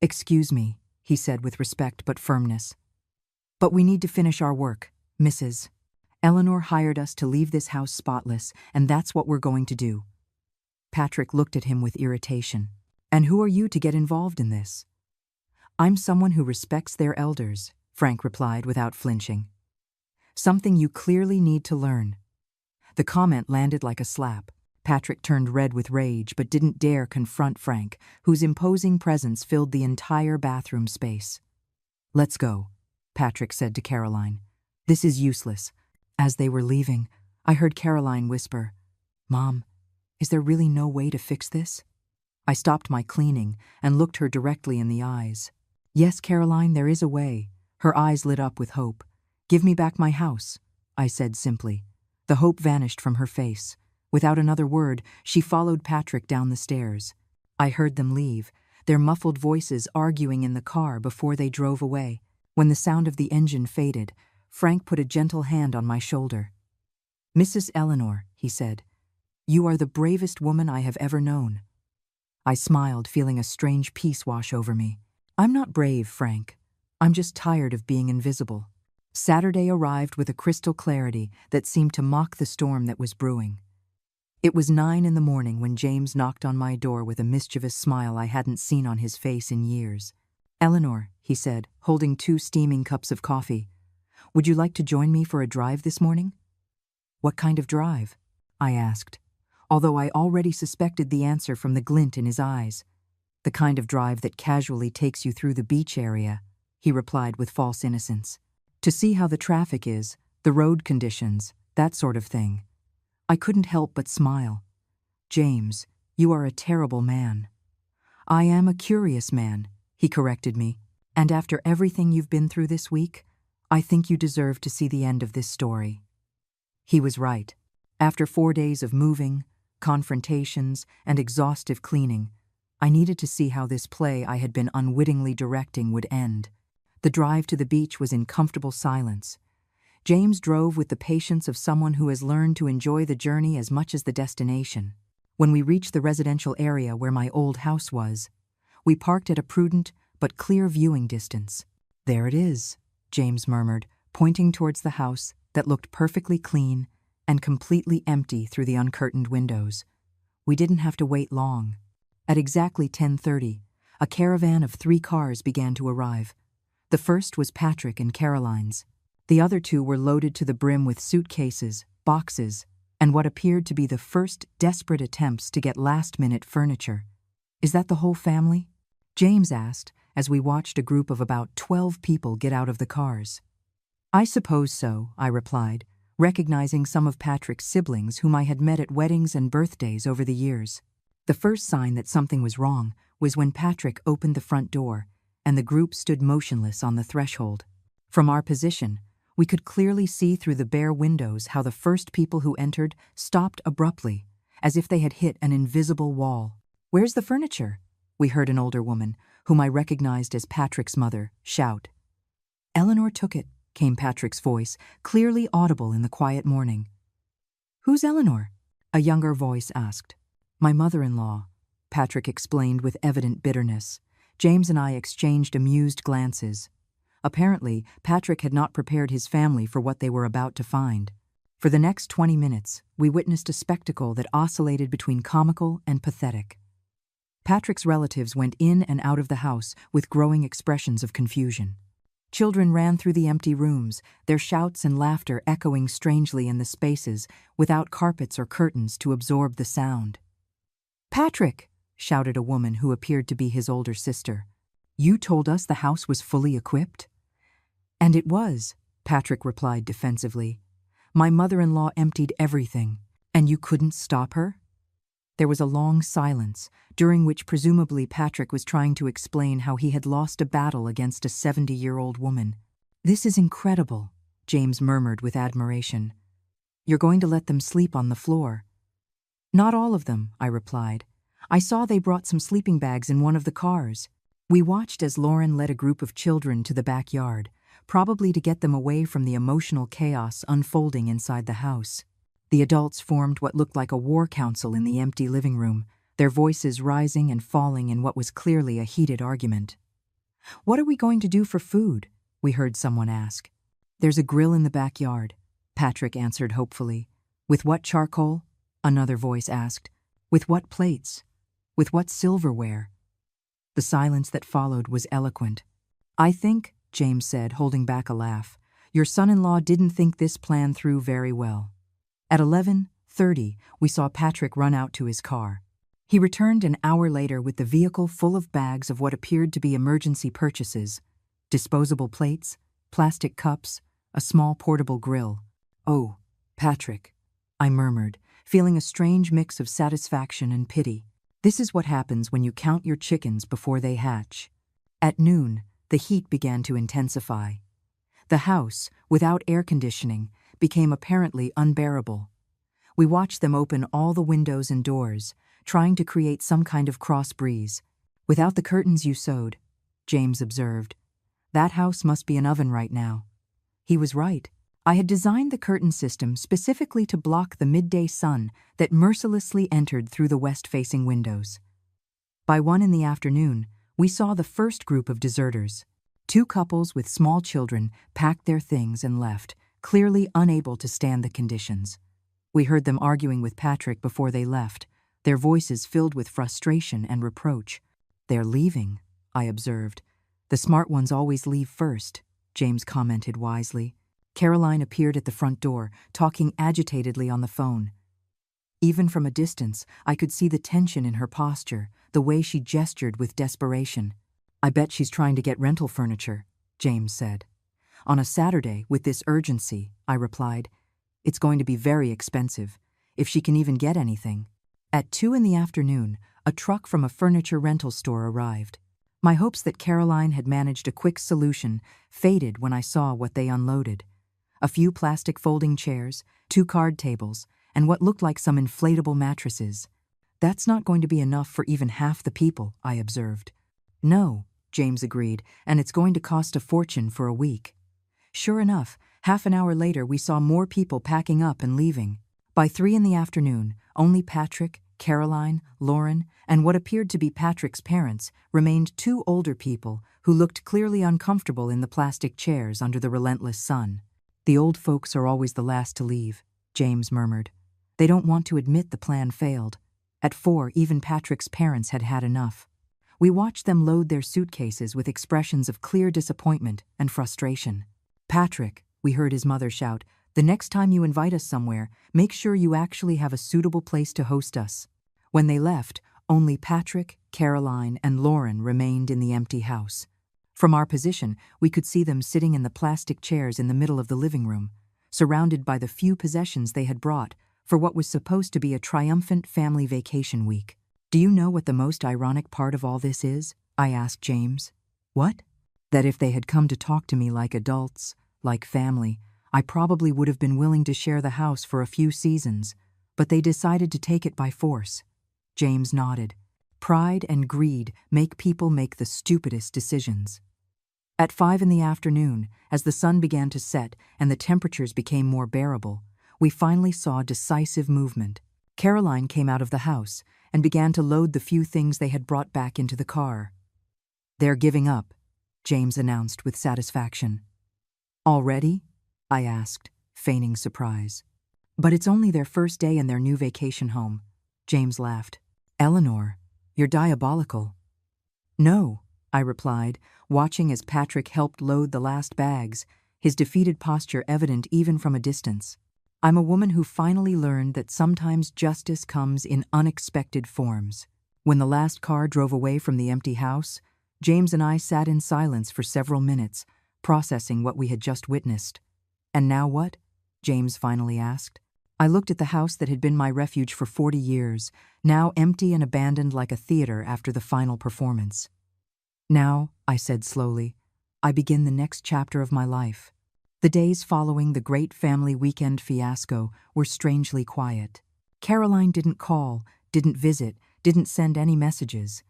"Excuse me," he said with respect but firmness. "But we need to finish our work, Mrs. Eleanor hired us to leave this house spotless, and that's what we're going to do." Patrick looked at him with irritation. "And who are you to get involved in this?" "I'm someone who respects their elders," Frank replied without flinching. "Something you clearly need to learn." The comment landed like a slap. Patrick turned red with rage but didn't dare confront Frank, whose imposing presence filled the entire bathroom space. "Let's go," Patrick said to Caroline. "This is useless." As they were leaving, I heard Caroline whisper, "Mom, is there really no way to fix this?" I stopped my cleaning and looked her directly in the eyes. "Yes, Caroline, there is a way." Her eyes lit up with hope. "Give me back my house," I said simply. The hope vanished from her face. Without another word, she followed Patrick down the stairs. I heard them leave, their muffled voices arguing in the car before they drove away. When the sound of the engine faded, Frank put a gentle hand on my shoulder. "Mrs. Eleanor," he said, "you are the bravest woman I have ever known." I smiled, feeling a strange peace wash over me. "I'm not brave, Frank. I'm just tired of being invisible." Saturday arrived with a crystal clarity that seemed to mock the storm that was brewing. It was 9 in the morning when James knocked on my door with a mischievous smile I hadn't seen on his face in years. "Eleanor," he said, holding 2 steaming cups of coffee, "would you like to join me for a drive this morning?" "What kind of drive?" I asked, although I already suspected the answer from the glint in his eyes. "The kind of drive that casually takes you through the beach area," he replied with false innocence. "To see how the traffic is, the road conditions, that sort of thing." I couldn't help but smile. "James, you are a terrible man." "I am a curious man," he corrected me. "And after everything you've been through this week, I think you deserve to see the end of this story." He was right. After 4 days of moving, confrontations, and exhaustive cleaning, I needed to see how this play I had been unwittingly directing would end. The drive to the beach was in comfortable silence. James drove with the patience of someone who has learned to enjoy the journey as much as the destination. When we reached the residential area where my old house was, we parked at a prudent but clear viewing distance. "There it is," James murmured, pointing towards the house that looked perfectly clean and completely empty through the uncurtained windows. We didn't have to wait long. At exactly 10:30, a caravan of 3 cars began to arrive. The first was Patrick and Caroline's. The other two were loaded to the brim with suitcases, boxes, and what appeared to be the first desperate attempts to get last-minute furniture. "Is that the whole family?" James asked, as we watched a group of about 12 people get out of the cars. "I suppose so," I replied, recognizing some of Patrick's siblings whom I had met at weddings and birthdays over the years. The first sign that something was wrong was when Patrick opened the front door, and the group stood motionless on the threshold. From our position, we could clearly see through the bare windows how the first people who entered stopped abruptly, as if they had hit an invisible wall. "Where's the furniture?" we heard an older woman, whom I recognized as Patrick's mother, shout. "Eleanor took it," came Patrick's voice, clearly audible in the quiet morning. "Who's Eleanor?" a younger voice asked. "My mother-in-law," Patrick explained with evident bitterness. James and I exchanged amused glances. Apparently, Patrick had not prepared his family for what they were about to find. For the next 20 minutes, we witnessed a spectacle that oscillated between comical and pathetic. Patrick's relatives went in and out of the house with growing expressions of confusion. Children ran through the empty rooms, their shouts and laughter echoing strangely in the spaces without carpets or curtains to absorb the sound. "Patrick!" shouted a woman who appeared to be his older sister. "You told us the house was fully equipped?" "And it was," Patrick replied defensively. "My mother-in-law emptied everything, and you couldn't stop her?" There was a long silence, during which presumably Patrick was trying to explain how he had lost a battle against a 70-year-old woman. "This is incredible," James murmured with admiration. "You're going to let them sleep on the floor?" "Not all of them," I replied. "I saw they brought some sleeping bags in one of the cars." We watched as Lauren led a group of children to the backyard, probably to get them away from the emotional chaos unfolding inside the house. The adults formed what looked like a war council in the empty living room, their voices rising and falling in what was clearly a heated argument. "What are we going to do for food?" we heard someone ask. "There's a grill in the backyard," Patrick answered hopefully. "With what charcoal?" another voice asked. "With what plates? With what silverware?" The silence that followed was eloquent. "I think," James said, holding back a laugh, "your son-in-law didn't think this plan through very well." At 11:30, we saw Patrick run out to his car. He returned an hour later with the vehicle full of bags of what appeared to be emergency purchases: disposable plates, plastic cups, a small portable grill. "Oh, Patrick," I murmured, feeling a strange mix of satisfaction and pity. "This is what happens when you count your chickens before they hatch." At noon, the heat began to intensify. The house, without air conditioning, became apparently unbearable. We watched them open all the windows and doors, trying to create some kind of cross breeze. "Without the curtains you sewed," James observed. "That house must be an oven right now." He was right. I had designed the curtain system specifically to block the midday sun that mercilessly entered through the west-facing windows. By 1 in the afternoon, we saw the first group of deserters. 2 couples with small children packed their things and left, clearly unable to stand the conditions. We heard them arguing with Patrick before they left, their voices filled with frustration and reproach. "They're leaving," I observed. "The smart ones always leave first," James commented wisely. Caroline appeared at the front door, talking agitatedly on the phone. Even from a distance, I could see the tension in her posture, the way she gestured with desperation. "I bet she's trying to get rental furniture," James said. "On a Saturday, with this urgency," I replied. "It's going to be very expensive, if she can even get anything." At 2 in the afternoon, a truck from a furniture rental store arrived. My hopes that Caroline had managed a quick solution faded when I saw what they unloaded. A few plastic folding chairs, 2 card tables, and what looked like some inflatable mattresses. "That's not going to be enough for even half the people," I observed. "No," James agreed, "and it's going to cost a fortune for a week." Sure enough, half an hour later we saw more people packing up and leaving. By 3 in the afternoon, only Patrick, Caroline, Lauren, and what appeared to be Patrick's parents remained 2 older people who looked clearly uncomfortable in the plastic chairs under the relentless sun. "The old folks are always the last to leave," James murmured. "They don't want to admit the plan failed." At 4, even Patrick's parents had had enough. We watched them load their suitcases with expressions of clear disappointment and frustration. "Patrick," we heard his mother shout, "the next time you invite us somewhere, make sure you actually have a suitable place to host us." When they left, only Patrick, Caroline, and Lauren remained in the empty house. From our position, we could see them sitting in the plastic chairs in the middle of the living room, surrounded by the few possessions they had brought for what was supposed to be a triumphant family vacation week. "Do you know what the most ironic part of all this is?" I asked James. "What?" "That if they had come to talk to me like adults, like family, I probably would have been willing to share the house for a few seasons, but they decided to take it by force." James nodded. "Pride and greed make people make the stupidest decisions." At 5 in the afternoon, as the sun began to set and the temperatures became more bearable, we finally saw decisive movement. Caroline came out of the house and began to load the few things they had brought back into the car. "They're giving up," James announced with satisfaction. "Already?" I asked, feigning surprise. "But it's only their first day in their new vacation home," James laughed. "Eleanor, you're diabolical." "No," I replied, watching as Patrick helped load the last bags, his defeated posture evident even from a distance. "I'm a woman who finally learned that sometimes justice comes in unexpected forms." When the last car drove away from the empty house, James and I sat in silence for several minutes, processing what we had just witnessed. "And now what?" James finally asked. I looked at the house that had been my refuge for 40 years, now empty and abandoned like a theater after the final performance. "Now," I said slowly, "I begin the next chapter of my life." The days following the great family weekend fiasco were strangely quiet. Caroline didn't call, didn't visit, didn't send any messages.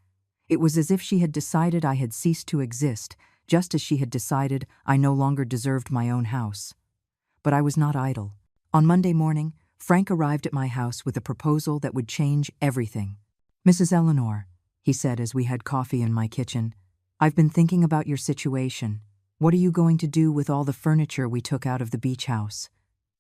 It was as if she had decided I had ceased to exist, just as she had decided I no longer deserved my own house. But I was not idle. On Monday morning, Frank arrived at my house with a proposal that would change everything. "Mrs. Eleanor," he said as we had coffee in my kitchen, "I've been thinking about your situation. What are you going to do with all the furniture we took out of the beach house?"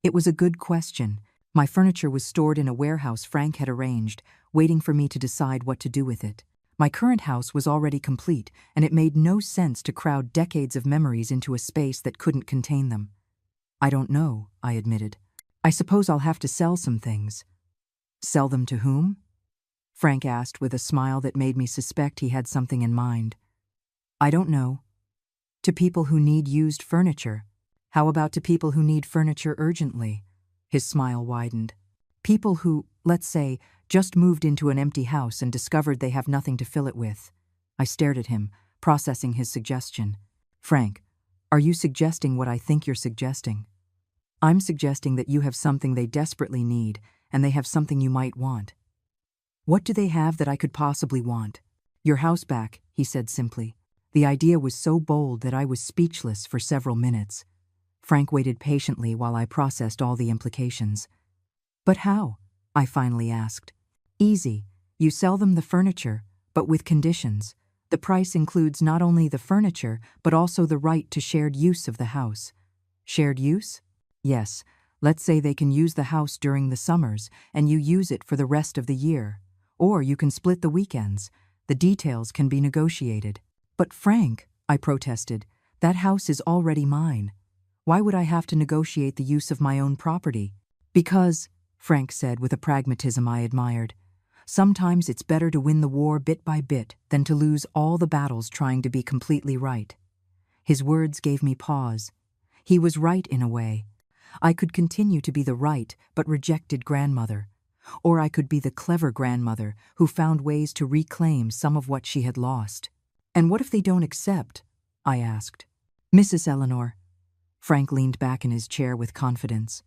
It was a good question. My furniture was stored in a warehouse Frank had arranged, waiting for me to decide what to do with it. My current house was already complete, and it made no sense to crowd decades of memories into a space that couldn't contain them. "I don't know," I admitted. "I suppose I'll have to sell some things." "Sell them to whom?" Frank asked with a smile that made me suspect he had something in mind. "I don't know. To people who need used furniture. How about to people who need furniture urgently?" His smile widened. "People who, let's say, just moved into an empty house and discovered they have nothing to fill it with." I stared at him, processing his suggestion. "Frank, are you suggesting what I think you're suggesting?" "I'm suggesting that you have something they desperately need, and they have something you might want." "What do they have that I could possibly want?" "Your house back," he said simply. The idea was so bold that I was speechless for several minutes. Frank waited patiently while I processed all the implications. "But how?" I finally asked. "Easy. You sell them the furniture, but with conditions. The price includes not only the furniture, but also the right to shared use of the house." "Shared use?" "Yes. Let's say they can use the house during the summers, and you use it for the rest of the year. Or you can split the weekends. The details can be negotiated." "But Frank," I protested, "that house is already mine. Why would I have to negotiate the use of my own property?" "Because," Frank said with a pragmatism I admired, "sometimes it's better to win the war bit by bit than to lose all the battles trying to be completely right." His words gave me pause. He was right in a way. I could continue to be the right but rejected grandmother, or I could be the clever grandmother who found ways to reclaim some of what she had lost. "And what if they don't accept?" I asked. "Mrs. Eleanor," Frank leaned back in his chair with confidence,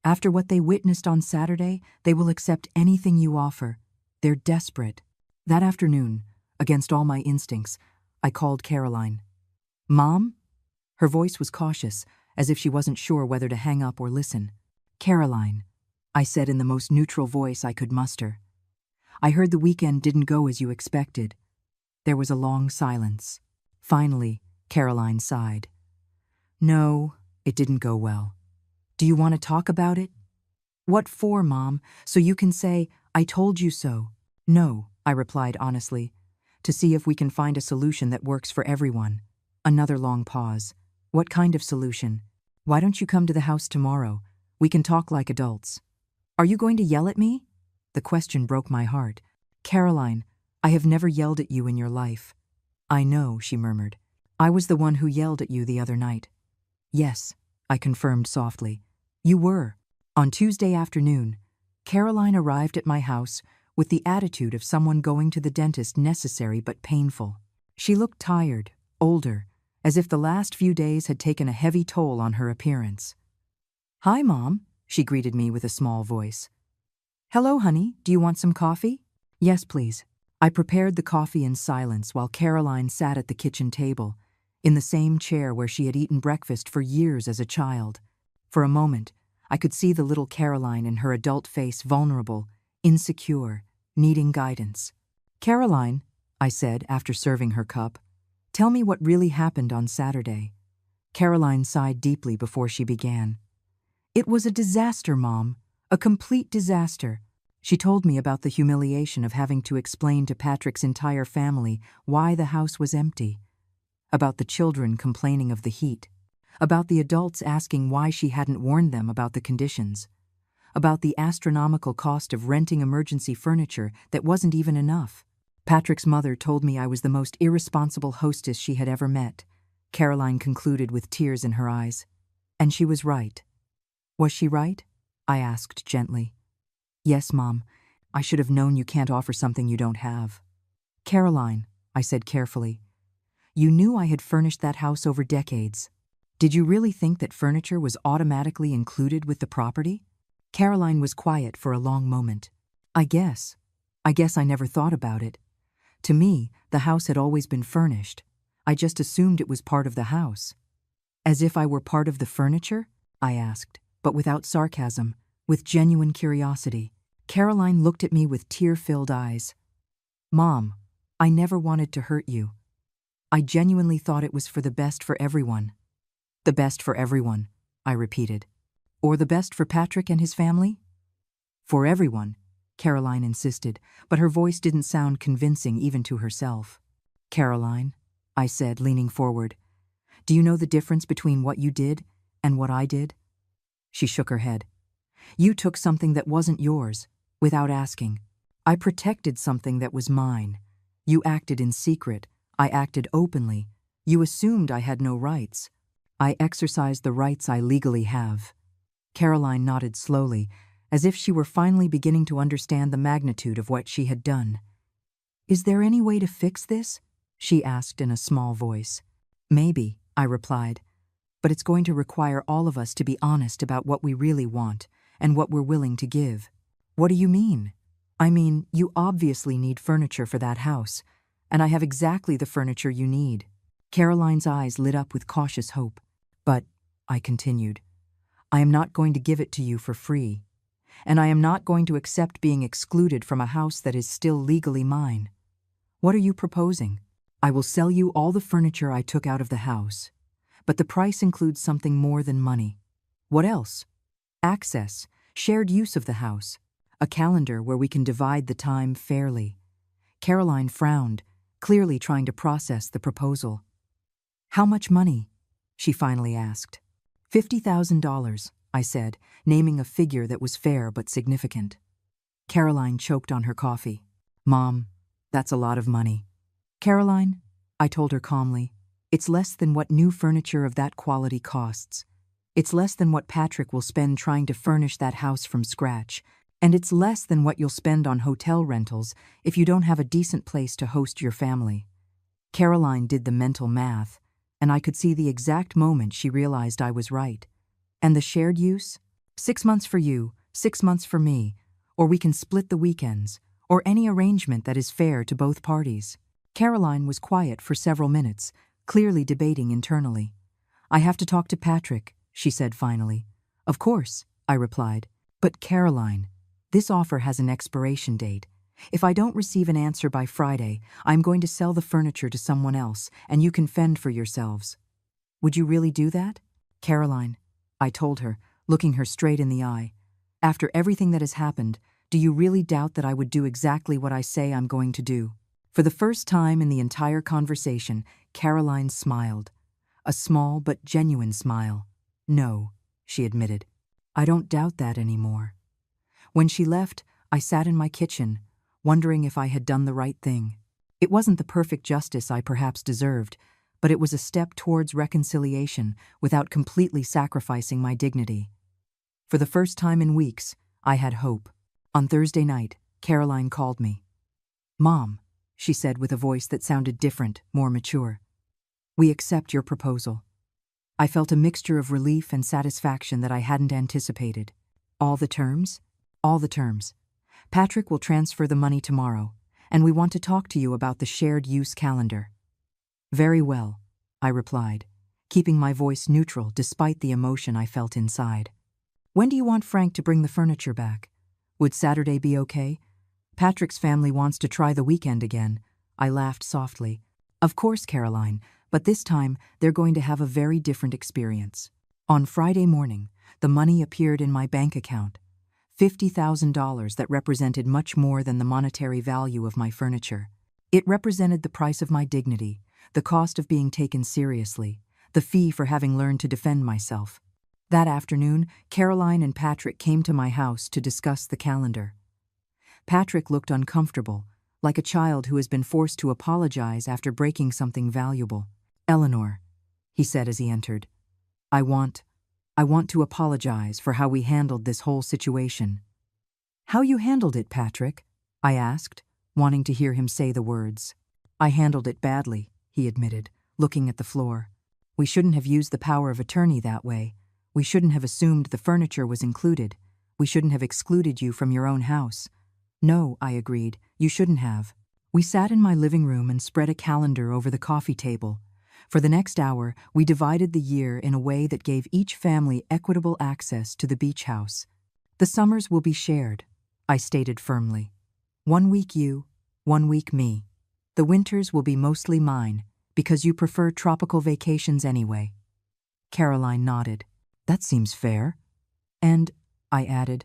"after what they witnessed on Saturday, they will accept anything you offer. They're desperate." That afternoon, against all my instincts, I called Caroline. "Mom?" Her voice was cautious, as if she wasn't sure whether to hang up or listen. "Caroline," I said in the most neutral voice I could muster. "I heard the weekend didn't go as you expected." There was a long silence. Finally, Caroline sighed. "No, it didn't go well." "Do you want to talk about it?" "What for, Mom? So you can say, 'I told you so'?" "No," I replied honestly. to see if we can find a solution that works for everyone. Another long pause. What kind of solution? Why don't you come to the house tomorrow? We can talk like adults. Are you going to yell at me? The question broke my heart. Caroline, I have never yelled at you in your life. I know, she murmured. I was the one who yelled at you the other night. Yes, I confirmed softly. You were. On Tuesday afternoon, Caroline arrived at my house with the attitude of someone going to the dentist, necessary but painful. She looked tired, older, as if the last few days had taken a heavy toll on her appearance. Hi, Mom, she greeted me with a small voice. Hello, honey, do you want some coffee? Yes, please. I prepared the coffee in silence while Caroline sat at the kitchen table, in the same chair where she had eaten breakfast for years as a child. For a moment, I could see the little Caroline in her adult face, vulnerable, insecure, needing guidance. Caroline, I said after serving her cup, tell me what really happened on Saturday. Caroline sighed deeply before she began. It was a disaster, Mom, a complete disaster. She told me about the humiliation of having to explain to Patrick's entire family why the house was empty, about the children complaining of the heat, about the adults asking why she hadn't warned them about the conditions, about the astronomical cost of renting emergency furniture that wasn't even enough. Patrick's mother told me I was the most irresponsible hostess she had ever met, Caroline concluded with tears in her eyes. And she was right. Was she right? I asked gently. Yes, Mom. I should have known you can't offer something you don't have. Caroline, I said carefully, you knew I had furnished that house over decades. Did you really think that furniture was automatically included with the property? Caroline was quiet for a long moment. I guess I never thought about it. To me, the house had always been furnished. I just assumed it was part of the house. As if I were part of the furniture? I asked, but without sarcasm, with genuine curiosity. Caroline looked at me with tear-filled eyes. Mom, I never wanted to hurt you. I genuinely thought it was for the best for everyone. The best for everyone, I repeated. Or the best for Patrick and his family? For everyone, Caroline insisted, but her voice didn't sound convincing even to herself. Caroline, I said, leaning forward, do you know the difference between what you did and what I did? She shook her head. You took something that wasn't yours, without asking. I protected something that was mine. You acted in secret. I acted openly. You assumed I had no rights. I exercised the rights I legally have. Caroline nodded slowly, as if she were finally beginning to understand the magnitude of what she had done. Is there any way to fix this? She asked in a small voice. Maybe, I replied, but it's going to require all of us to be honest about what we really want and what we're willing to give. What do you mean? I mean, you obviously need furniture for that house, and I have exactly the furniture you need. Caroline's eyes lit up with cautious hope. But, I continued, I am not going to give it to you for free, and I am not going to accept being excluded from a house that is still legally mine. What are you proposing? I will sell you all the furniture I took out of the house, but the price includes something more than money. What else? Access, shared use of the house, a calendar where we can divide the time fairly. Caroline frowned, clearly trying to process the proposal. How much money? She finally asked. $50,000, I said, naming a figure that was fair but significant. Caroline choked on her coffee. Mom, that's a lot of money. Caroline, I told her calmly, it's less than what new furniture of that quality costs. It's less than what Patrick will spend trying to furnish that house from scratch, and it's less than what you'll spend on hotel rentals if you don't have a decent place to host your family. Caroline did the mental math, and I could see the exact moment she realized I was right. And the shared use? 6 months for you, 6 months for me, or we can split the weekends, or any arrangement that is fair to both parties. Caroline was quiet for several minutes, clearly debating internally. I have to talk to Patrick, she said finally. Of course, I replied. But Caroline, this offer has an expiration date. If I don't receive an answer by Friday, I'm going to sell the furniture to someone else, and you can fend for yourselves. Would you really do that? Caroline, I told her, looking her straight in the eye. After everything that has happened, do you really doubt that I would do exactly what I say I'm going to do? For the first time in the entire conversation, Caroline smiled. A small but genuine smile. "No," she admitted. "I don't doubt that anymore." When she left, I sat in my kitchen, wondering if I had done the right thing. It wasn't the perfect justice I perhaps deserved, but it was a step towards reconciliation without completely sacrificing my dignity. For the first time in weeks, I had hope. On Thursday night, Caroline called me. "Mom," she said with a voice that sounded different, more mature. "We accept your proposal." I felt a mixture of relief and satisfaction that I hadn't anticipated. "All the terms?" "All the terms. Patrick will transfer the money tomorrow, and we want to talk to you about the shared use calendar." "Very well," I replied, keeping my voice neutral despite the emotion I felt inside. "When do you want Frank to bring the furniture back? Would Saturday be okay? Patrick's family wants to try the weekend again." I laughed softly. "Of course, Caroline, but this time they're going to have a very different experience." On Friday morning, the money appeared in my bank account. $50,000 that represented much more than the monetary value of my furniture. It represented the price of my dignity, the cost of being taken seriously, the fee for having learned to defend myself. That afternoon, Caroline and Patrick came to my house to discuss the calendar. Patrick looked uncomfortable, like a child who has been forced to apologize after breaking something valuable. "Eleanor," he said as he entered, I want to apologize for how we handled this whole situation." "How you handled it, Patrick?" I asked, wanting to hear him say the words. "I handled it badly," he admitted, looking at the floor. "We shouldn't have used the power of attorney that way. We shouldn't have assumed the furniture was included. We shouldn't have excluded you from your own house." "No," I agreed, "you shouldn't have." We sat in my living room and spread a calendar over the coffee table. For the next hour, we divided the year in a way that gave each family equitable access to the beach house. "The summers will be shared," I stated firmly. "1 week you, 1 week me. The winters will be mostly mine, because you prefer tropical vacations anyway." Caroline nodded. "That seems fair." "And," I added,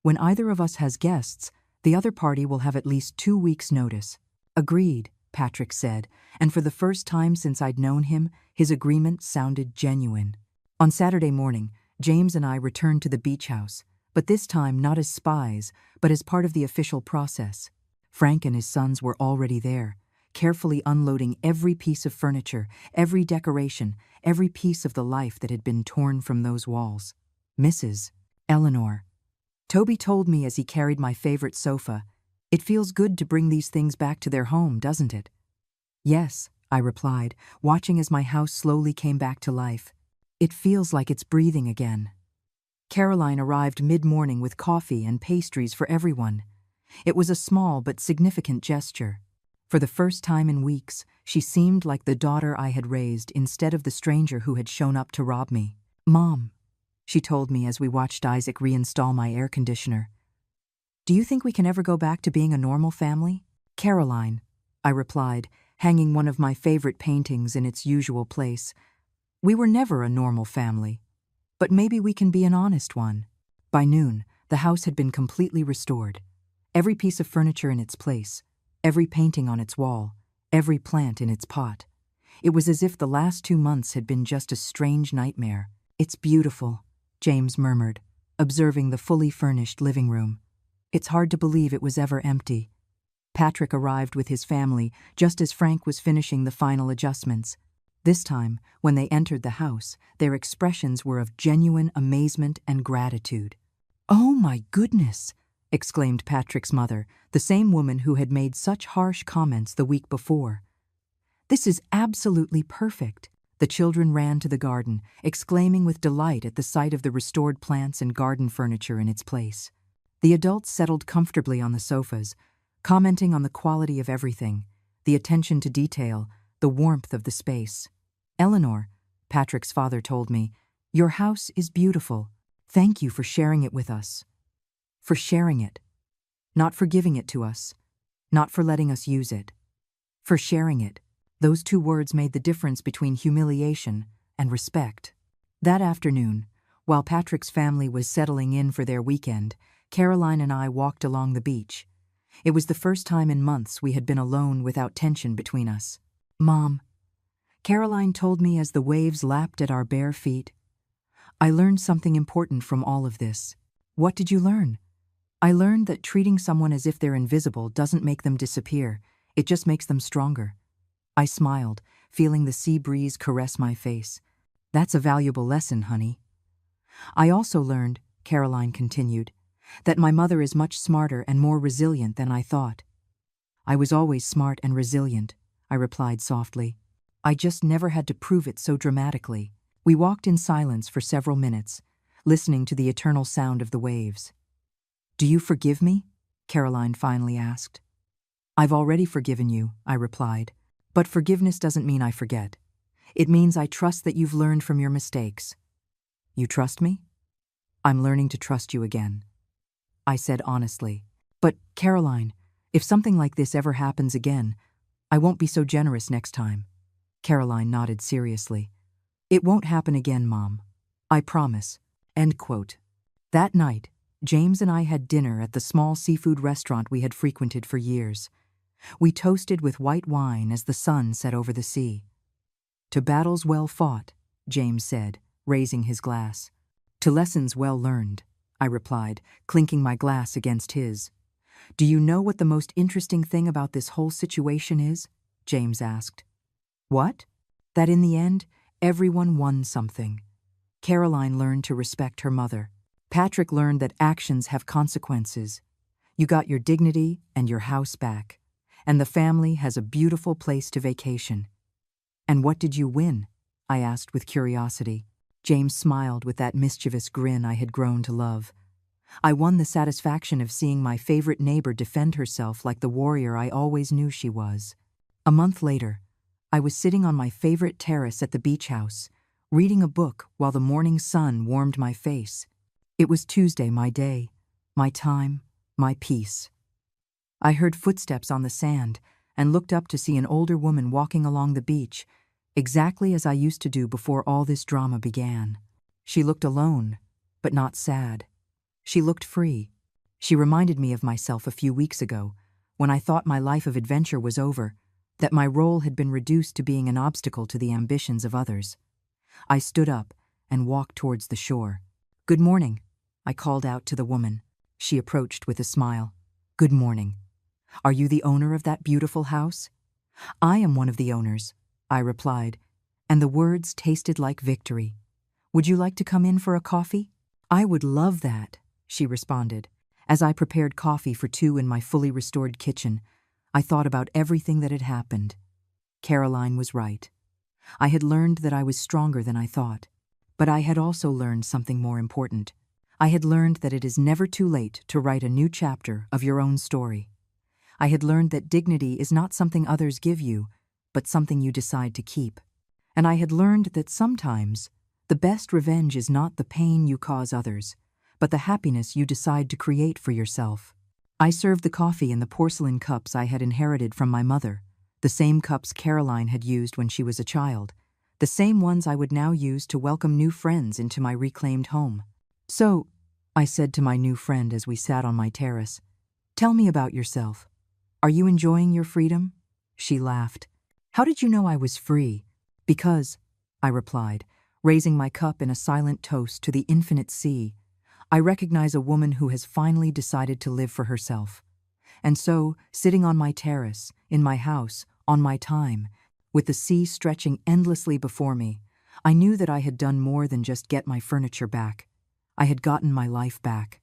"when either of us has guests, the other party will have at least 2 weeks' notice." "Agreed," Patrick said, and for the first time since I'd known him, his agreement sounded genuine. On Saturday morning, James and I returned to the beach house, but this time not as spies, but as part of the official process. Frank and his sons were already there, carefully unloading every piece of furniture, every decoration, every piece of the life that had been torn from those walls. "Mrs. Eleanor," Toby told me as he carried my favorite sofa, "it feels good to bring these things back to their home, doesn't it?" "Yes," I replied, watching as my house slowly came back to life. "It feels like it's breathing again." Caroline arrived mid-morning with coffee and pastries for everyone. It was a small but significant gesture. For the first time in weeks, she seemed like the daughter I had raised instead of the stranger who had shown up to rob me. "Mom," she told me as we watched Isaac reinstall my air conditioner, "do you think we can ever go back to being a normal family?" "Caroline," I replied, hanging one of my favorite paintings in its usual place, "we were never a normal family. But maybe we can be an honest one." By noon, the house had been completely restored. Every piece of furniture in its place, every painting on its wall, every plant in its pot. It was as if the last 2 months had been just a strange nightmare. "It's beautiful," James murmured, observing the fully furnished living room. "It's hard to believe it was ever empty." Patrick arrived with his family just as Frank was finishing the final adjustments. This time, when they entered the house, their expressions were of genuine amazement and gratitude. "Oh my goodness!" exclaimed Patrick's mother, the same woman who had made such harsh comments the week before. "This is absolutely perfect." The children ran to the garden, exclaiming with delight at the sight of the restored plants and garden furniture in its place. The adults settled comfortably on the sofas, commenting on the quality of everything, the attention to detail, the warmth of the space. "Eleanor," Patrick's father told me, "your house is beautiful. Thank you for sharing it with us." For sharing it. Not for giving it to us. Not for letting us use it. For sharing it. Those 2 words made the difference between humiliation and respect. That afternoon, while Patrick's family was settling in for their weekend, Caroline and I walked along the beach. It was the first time in months we had been alone without tension between us. "Mom," Caroline told me as the waves lapped at our bare feet, "I learned something important from all of this." "What did you learn?" "I learned that treating someone as if they're invisible doesn't make them disappear, it just makes them stronger." I smiled, feeling the sea breeze caress my face. "That's a valuable lesson, honey." "I also learned," Caroline continued, "that my mother is much smarter and more resilient than I thought." "I was always smart and resilient," I replied softly. "I just never had to prove it so dramatically." We walked in silence for several minutes, listening to the eternal sound of the waves. "Do you forgive me?" Caroline finally asked. "I've already forgiven you," I replied. "But forgiveness doesn't mean I forget. It means I trust that you've learned from your mistakes." "You trust me?" "I'm learning to trust you again," I said honestly. "But, Caroline, if something like this ever happens again, I won't be so generous next time." Caroline nodded seriously. "It won't happen again, Mom. I promise." End quote. That night, James and I had dinner at the small seafood restaurant we had frequented for years. We toasted with white wine as the sun set over the sea. "To battles well fought," James said, raising his glass. "To lessons well learned," I replied, clinking my glass against his. "Do you know what the most interesting thing about this whole situation is?" James asked. "What?" "That in the end, everyone won something. Caroline learned to respect her mother. Patrick learned that actions have consequences. You got your dignity and your house back, and the family has a beautiful place to vacation." "And what did you win?" I asked with curiosity. James smiled with that mischievous grin I had grown to love. "I won the satisfaction of seeing my favorite neighbor defend herself like the warrior I always knew she was." A month later, I was sitting on my favorite terrace at the beach house, reading a book while the morning sun warmed my face. It was Tuesday, my day, my time, my peace. I heard footsteps on the sand and looked up to see an older woman walking along the beach, exactly as I used to do before all this drama began. She looked alone, but not sad. She looked free. She reminded me of myself a few weeks ago, when I thought my life of adventure was over, that my role had been reduced to being an obstacle to the ambitions of others. I stood up and walked towards the shore. "Good morning," I called out to the woman. She approached with a smile. "Good morning. Are you the owner of that beautiful house?" "I am one of the owners," I replied, and the words tasted like victory. "Would you like to come in for a coffee?" "I would love that," she responded. As I prepared coffee for two in my fully restored kitchen, I thought about everything that had happened. Caroline was right. I had learned that I was stronger than I thought. But I had also learned something more important. I had learned that it is never too late to write a new chapter of your own story. I had learned that dignity is not something others give you, but something you decide to keep. And I had learned that sometimes the best revenge is not the pain you cause others, but the happiness you decide to create for yourself. I served the coffee in the porcelain cups I had inherited from my mother, the same cups Caroline had used when she was a child, the same ones I would now use to welcome new friends into my reclaimed home. "So," I said to my new friend as we sat on my terrace, "tell me about yourself. Are you enjoying your freedom?" She laughed. "How did you know I was free?" "Because," I replied, raising my cup in a silent toast to the infinite sea, "I recognize a woman who has finally decided to live for herself. And so, sitting on my terrace, in my house, on my time, with the sea stretching endlessly before me, I knew that I had done more than just get my furniture back. I had gotten my life back."